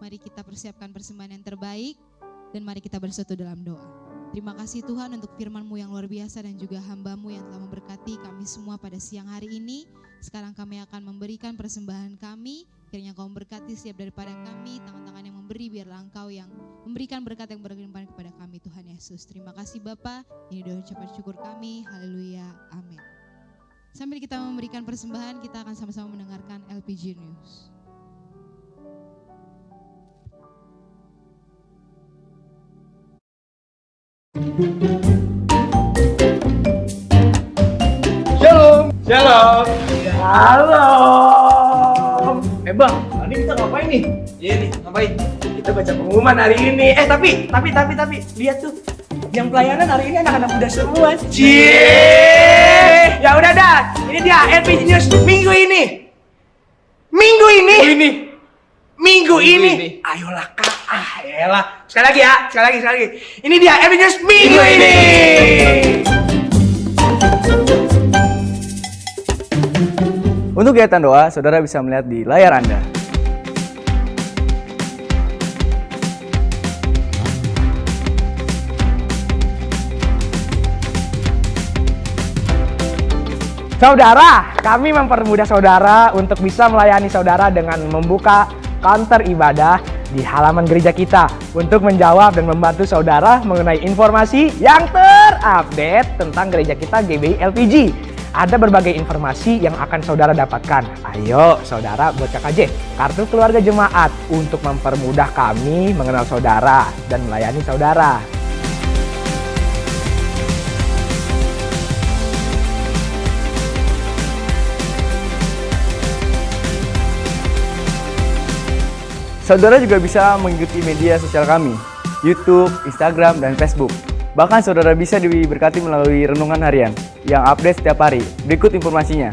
Mari kita persiapkan persembahan yang terbaik dan mari kita bersatu dalam doa. Terima kasih Tuhan untuk firman-Mu yang luar biasa dan juga hamba-Mu yang telah memberkati kami semua pada siang hari ini. Sekarang kami akan memberikan persembahan kami. Kiranya Kau memberkati setiap daripada kami, tangan-tangan yang memberi biarlah Engkau yang memberikan berkat yang berlimpah kepada kami Tuhan Yesus. Terima kasih Bapa. Ini doa ucapan syukur kami. Haleluya. Amin. Sambil kita memberikan persembahan, kita akan sama-sama mendengarkan LPG News. Shalom. Shalom. Shalom. Bang, tadi kita ngapain nih? Iya nih, ngapain? Kita baca pengumuman hari ini. Tapi lihat tuh. Yang pelayanan hari ini anak-anak muda semua. Cie. Ya udah dah. Ini dia LPG News minggu ini. Minggu ini. Ayolah Kak. Elah. Sekali lagi. Ini dia LPG News minggu ini. Untuk kegiatan doa, saudara bisa melihat di layar Anda. Saudara, kami mempermudah saudara untuk bisa melayani saudara dengan membuka counter ibadah di halaman gereja kita untuk menjawab dan membantu saudara mengenai informasi yang terupdate tentang gereja kita GBI LPG. Ada berbagai informasi yang akan saudara dapatkan. Ayo saudara buat KKJ, kartu keluarga jemaat, untuk mempermudah kami mengenal saudara dan melayani saudara. Saudara juga bisa mengikuti media sosial kami, YouTube, Instagram, dan Facebook. Bahkan saudara bisa diberkati melalui renungan harian yang update setiap hari. Berikut informasinya.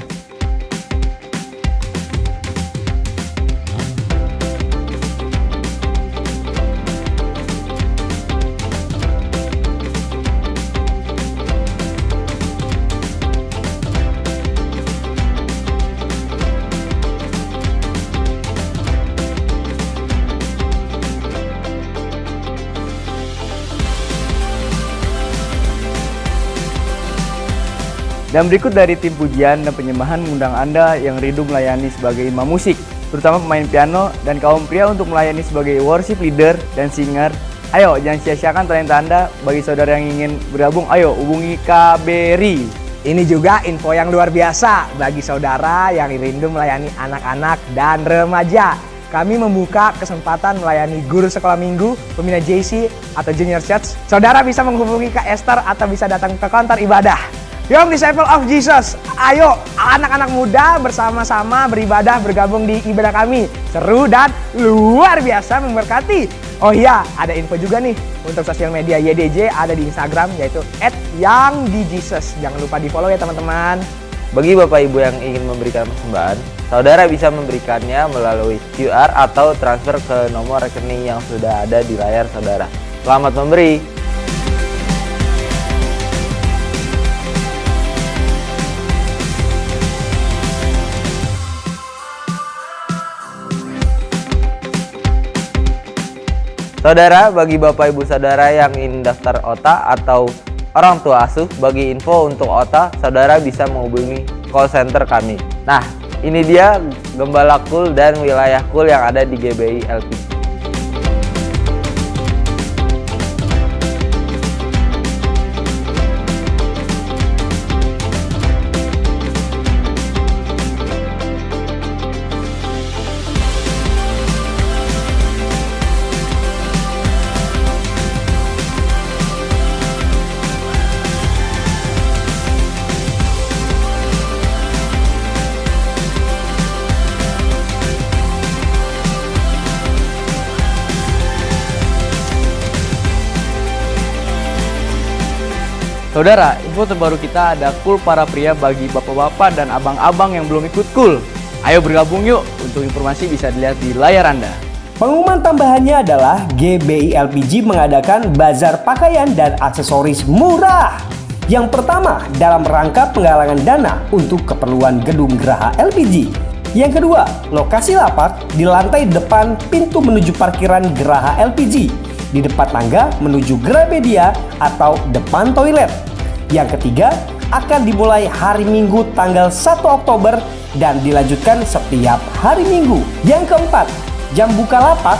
Dan berikut dari tim pujian dan penyembahan mengundang Anda yang rindu melayani sebagai imam musik, terutama pemain piano dan kaum pria untuk melayani sebagai worship leader dan singer. Ayo, jangan sia-siakan talenta Anda. Bagi saudara yang ingin bergabung, ayo hubungi KBRI. Ini juga info yang luar biasa bagi saudara yang rindu melayani anak-anak dan remaja. Kami membuka kesempatan melayani guru sekolah minggu, pembina JC atau Junior Church. Saudara bisa menghubungi Kak Esther atau bisa datang ke counter ibadah. Young Disciple of Jesus, ayo anak-anak muda bersama-sama beribadah, bergabung di ibadah kami. Seru dan luar biasa memberkati. Oh iya, ada info juga nih untuk sosial media YDJ, ada di Instagram yaitu @youngdjesus. Jangan lupa di follow ya teman-teman. Bagi Bapak Ibu yang ingin memberikan persembahan, saudara bisa memberikannya melalui QR atau transfer ke nomor rekening yang sudah ada di layar saudara. Selamat memberi. Saudara, bagi Bapak Ibu Saudara yang ingin daftar OTA atau orang tua asuh, bagi info untuk OTA, saudara bisa menghubungi call center kami. Nah, ini dia Gembala Kul dan wilayah Kul yang ada di GBI LPG. Saudara, info terbaru kita ada Cool Para Pria bagi bapak-bapak dan abang-abang yang belum ikut Cool. Ayo bergabung yuk, untuk informasi bisa dilihat di layar Anda. Pengumuman tambahannya adalah GBI LPG mengadakan bazar pakaian dan aksesoris murah. Yang pertama, dalam rangka penggalangan dana untuk keperluan gedung Geraha LPG. Yang kedua, lokasi lapak di lantai depan pintu menuju parkiran Geraha LPG, di depan tangga menuju Gramedia atau depan toilet. Yang ketiga, akan dimulai hari Minggu tanggal 1 Oktober dan dilanjutkan setiap hari Minggu. Yang keempat, jam buka lapak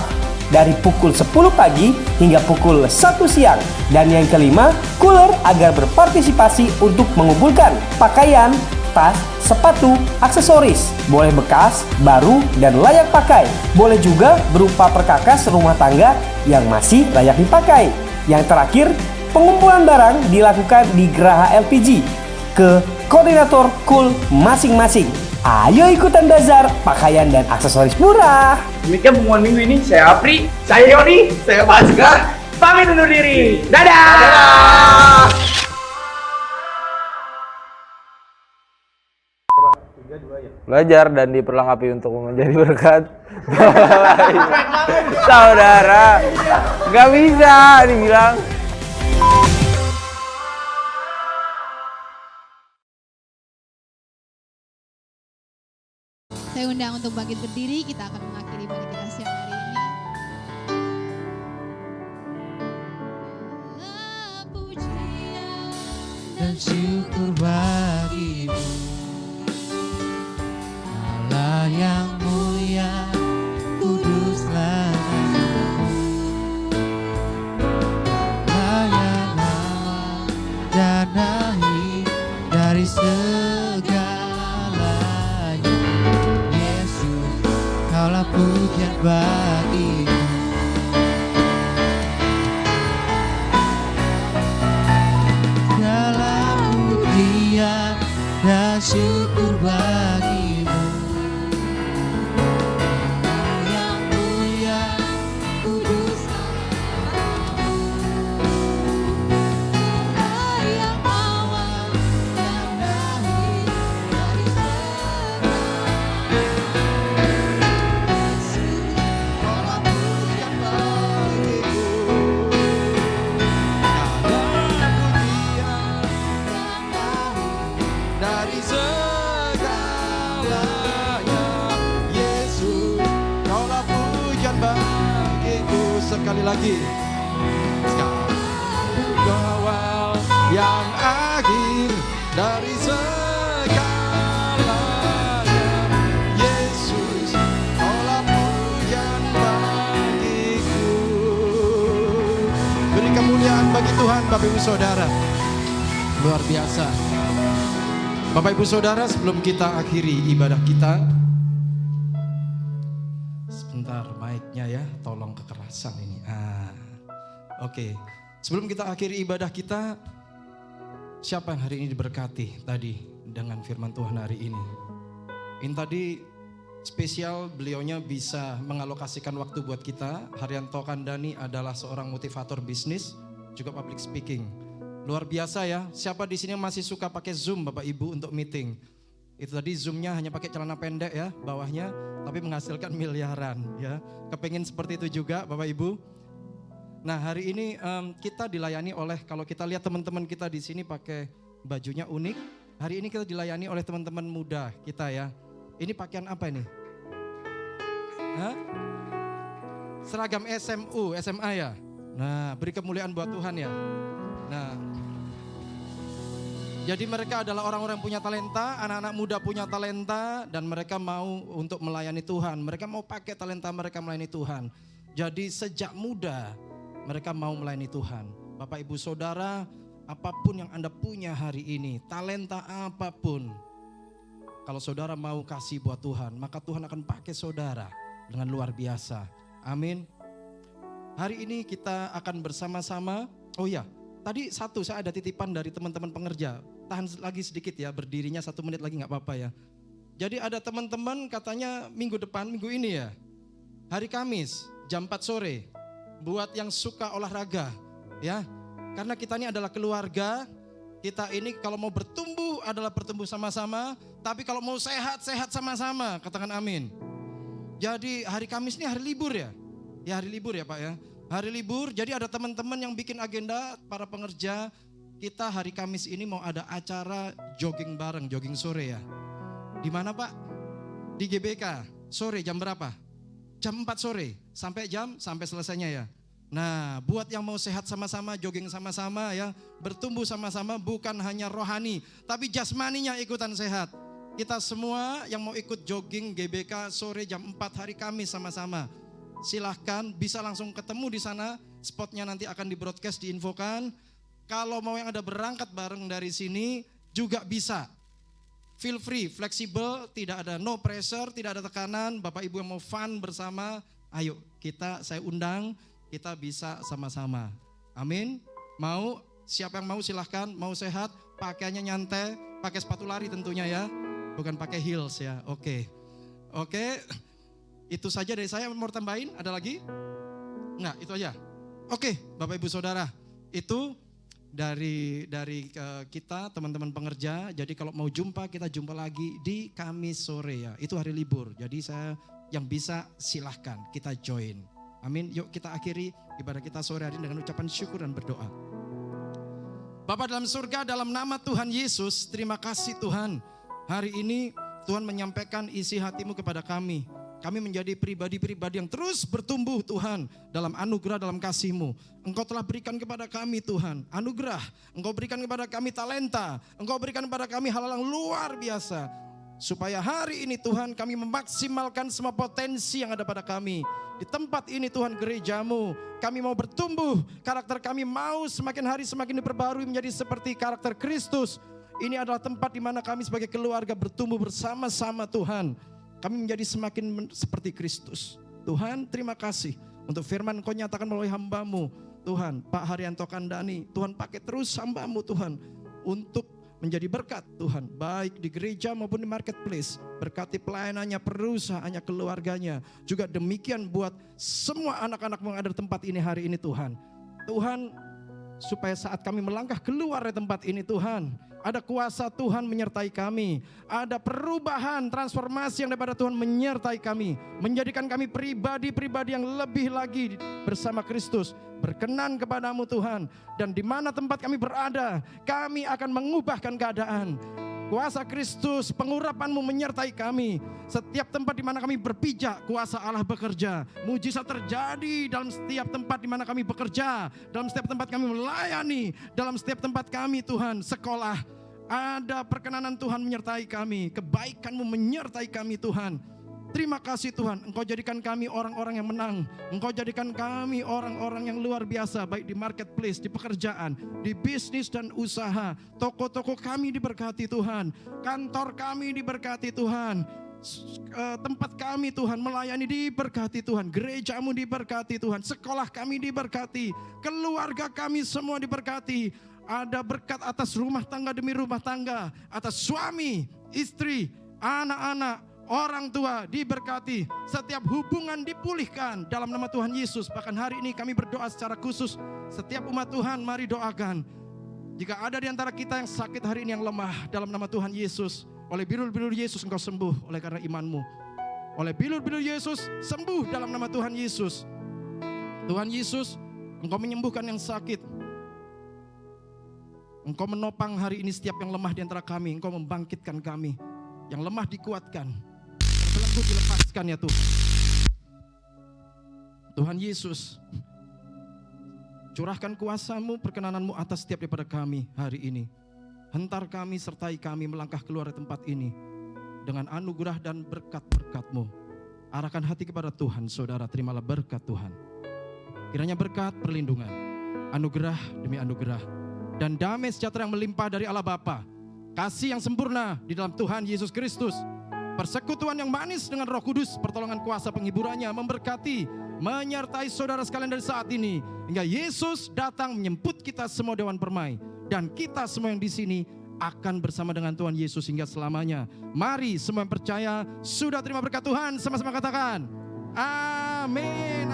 dari pukul 10 pagi hingga pukul 1 siang. Dan yang kelima, cooler agar berpartisipasi untuk mengumpulkan pakaian, tas, sepatu, aksesoris. Boleh bekas, baru, dan layak pakai. Boleh juga berupa perkakas rumah tangga yang masih layak dipakai. Yang terakhir, pengumpulan barang dilakukan di Geraha LPG ke koordinator Cool masing-masing. Ayo ikutan bazar pakaian dan aksesoris murah. Demikian pengumuman minggu ini, saya Apri, saya Yoni, saya Baska, pamit undur diri. Dadah! Belajar dan diperlengkapi untuk menjadi berkat. Saudara, nggak bisa dibilang. Saya undang untuk bangkit berdiri, kita akan mengakhiri ibadah kita siang hari ini. Pujian dan syukur bagimu, Allah yang mulia, kuduslah namamu. Layan awal dan akhir dari segalanya. Yesus, kaulah pujian bagimu. Segala pujian dan syukur bagimu, yang mulia, kudus yang awal dan akhir dari segala. Yesus, kaulah pujian bagimu. Dari segalanya, Yesus, kaulah pujian bagiku. Sekali lagi, awal yang akhir dari segalanya, Yesus, kaulah pujian bagiku. Beri kemuliaan bagi Tuhan, Bapak Ibu Saudara. Luar biasa. Bapak Ibu Saudara, sebelum kita akhiri ibadah kita, sebentar mic-nya ya, tolong kekerasan ini. Oke. Sebelum kita akhiri ibadah kita, siapa yang hari ini diberkati tadi dengan firman Tuhan hari ini? Ini tadi spesial, beliaunya bisa mengalokasikan waktu buat kita. Haryanto Kandani adalah seorang motivator bisnis, juga public speaking. Luar biasa ya. Siapa di sini masih suka pakai Zoom Bapak Ibu untuk meeting? Itu tadi Zoom-nya hanya pakai celana pendek ya bawahnya, tapi menghasilkan miliaran ya. Kepengen seperti itu juga Bapak Ibu. Nah hari ini kita dilayani oleh, kalau kita lihat teman-teman kita di sini pakai bajunya unik. Hari ini kita dilayani oleh teman-teman muda kita ya. Ini pakaian apa ini? Hah? Seragam SMU, SMA ya. Nah beri kemuliaan buat Tuhan ya. Nah, jadi mereka adalah orang-orang yang punya talenta, anak-anak muda punya talenta, dan mereka mau untuk melayani Tuhan. Mereka mau pakai talenta mereka melayani Tuhan. Jadi sejak muda mereka mau melayani Tuhan. Bapak Ibu Saudara, apapun yang Anda punya hari ini, talenta apapun, kalau saudara mau kasih buat Tuhan, maka Tuhan akan pakai saudara dengan luar biasa. Amin. Hari ini kita akan bersama-sama, oh ya, tadi saya ada titipan dari teman-teman pengerja. Tahan lagi sedikit ya, berdirinya 1 menit lagi gak apa-apa ya. Jadi ada teman-teman katanya minggu depan, minggu ini ya, hari Kamis jam 4 sore. Buat yang suka olahraga ya, karena kita ini adalah keluarga, Kita ini kalau mau bertumbuh adalah bertumbuh sama-sama, tapi kalau mau sehat, sehat sama-sama. Katakan amin. Jadi hari Kamis ini hari libur ya? Ya hari libur ya Pak ya. Hari libur, jadi ada teman-teman yang bikin agenda, para pengerja. Kita hari Kamis ini mau ada acara jogging bareng, jogging sore ya. Di mana Pak? Di GBK. Sore jam berapa? Jam 4 sore. Sampai selesainya ya. Nah, buat yang mau sehat sama-sama, jogging sama-sama ya, bertumbuh sama-sama, bukan hanya rohani, tapi jasmaninya ikutan sehat. Kita semua yang mau ikut jogging GBK sore jam 4 hari Kamis sama-sama. Silahkan bisa langsung ketemu di sana, spotnya nanti akan di broadcast, diinfokan. Kalau mau yang ada berangkat bareng dari sini juga bisa. Feel free, fleksibel, tidak ada no pressure, tidak ada tekanan. Bapak Ibu yang mau fun bersama, ayo saya undang. Kita bisa sama-sama. Amin. Mau? Siapa yang mau silahkan. Mau sehat, pakaiannya nyantai, pakai sepatu lari tentunya ya. Bukan pakai heels ya. Oke. Itu saja dari saya. Mau tambahin? Ada lagi? Enggak, itu aja. Oke, Bapak Ibu Saudara. Itu dari kita teman-teman pengerja. Jadi kalau mau jumpa, kita jumpa lagi di Kamis sore ya. Itu hari libur. Jadi saya yang bisa silahkan kita join. Amin. Yuk kita akhiri ibadah kita sore hari dengan ucapan syukur dan berdoa. Bapa dalam surga, dalam nama Tuhan Yesus, terima kasih Tuhan. Hari ini Tuhan menyampaikan isi hati-Mu kepada kami. Kami menjadi pribadi-pribadi yang terus bertumbuh Tuhan dalam anugerah, dalam kasih-Mu. Engkau telah berikan kepada kami Tuhan anugerah. Engkau berikan kepada kami talenta. Engkau berikan kepada kami hal-hal yang luar biasa. Supaya hari ini Tuhan kami memaksimalkan semua potensi yang ada pada kami. Di tempat ini Tuhan gereja-Mu, kami mau bertumbuh, karakter kami mau semakin hari semakin diperbarui menjadi seperti karakter Kristus. Ini adalah tempat di mana kami sebagai keluarga bertumbuh bersama-sama Tuhan. Kami menjadi semakin seperti Kristus. Tuhan terima kasih untuk firman Kau nyatakan melalui hamba-Mu. Tuhan Pak Haryanto Kandani, Tuhan pakai terus hamba-Mu Tuhan untuk menjadi berkat Tuhan, baik di gereja maupun di marketplace. Berkati pelayanannya, perusahaannya, keluarganya. Juga demikian buat semua anak-anak yang ada di tempat ini hari ini Tuhan. Tuhan, supaya saat kami melangkah keluar dari tempat ini Tuhan, ada kuasa Tuhan menyertai kami. Ada perubahan, transformasi yang daripada Tuhan menyertai kami. Menjadikan kami pribadi-pribadi yang lebih lagi bersama Kristus. Berkenan kepadamu Tuhan. Dan di mana tempat kami berada, kami akan mengubahkan keadaan. Kuasa Kristus, pengurapan-Mu menyertai kami. Setiap tempat di mana kami berpijak, kuasa Allah bekerja. Mujizat terjadi dalam setiap tempat di mana kami bekerja. Dalam setiap tempat kami melayani. Dalam setiap tempat kami Tuhan, sekolah. Ada perkenanan Tuhan menyertai kami. Kebaikan-Mu menyertai kami Tuhan. Terima kasih Tuhan, Engkau jadikan kami orang-orang yang menang. Engkau jadikan kami orang-orang yang luar biasa, baik di marketplace, di pekerjaan, di bisnis dan usaha. Toko-toko kami diberkati Tuhan, kantor kami diberkati Tuhan, tempat kami Tuhan melayani diberkati Tuhan, gereja-Mu diberkati Tuhan, sekolah kami diberkati, keluarga kami semua diberkati. Ada berkat atas rumah tangga demi rumah tangga, atas suami, istri, anak-anak, orang tua diberkati, setiap hubungan dipulihkan dalam nama Tuhan Yesus. Bahkan hari ini kami berdoa secara khusus, setiap umat Tuhan mari doakan. Jika ada di antara kita yang sakit hari ini, yang lemah, dalam nama Tuhan Yesus, oleh bilur-bilur Yesus engkau sembuh oleh karena imanmu. Oleh bilur-bilur Yesus sembuh dalam nama Tuhan Yesus. Tuhan Yesus, engkau menyembuhkan yang sakit. Engkau menopang hari ini setiap yang lemah di antara kami. Engkau membangkitkan kami. Yang lemah dikuatkan. Belenggu dilepaskan ya Tuhan. Tuhan Yesus, curahkan kuasa-Mu, perkenanan-Mu atas setiap daripada kami hari ini. Hentar kami, sertai kami melangkah keluar dari tempat ini dengan anugerah dan berkat-berkat-Mu. Arahkan hati kepada Tuhan, saudara, terimalah berkat Tuhan. Kiranya berkat, perlindungan, anugerah demi anugerah, dan damai sejahtera yang melimpah dari Allah Bapa, kasih yang sempurna di dalam Tuhan Yesus Kristus, persekutuan yang manis dengan Roh Kudus, pertolongan kuasa penghiburannya memberkati, menyertai saudara sekalian dari saat ini hingga Yesus datang menjemput kita semua Dewan Permai, dan kita semua yang di sini akan bersama dengan Tuhan Yesus hingga selamanya. Mari semua yang percaya sudah terima berkat Tuhan, sama-sama katakan amin.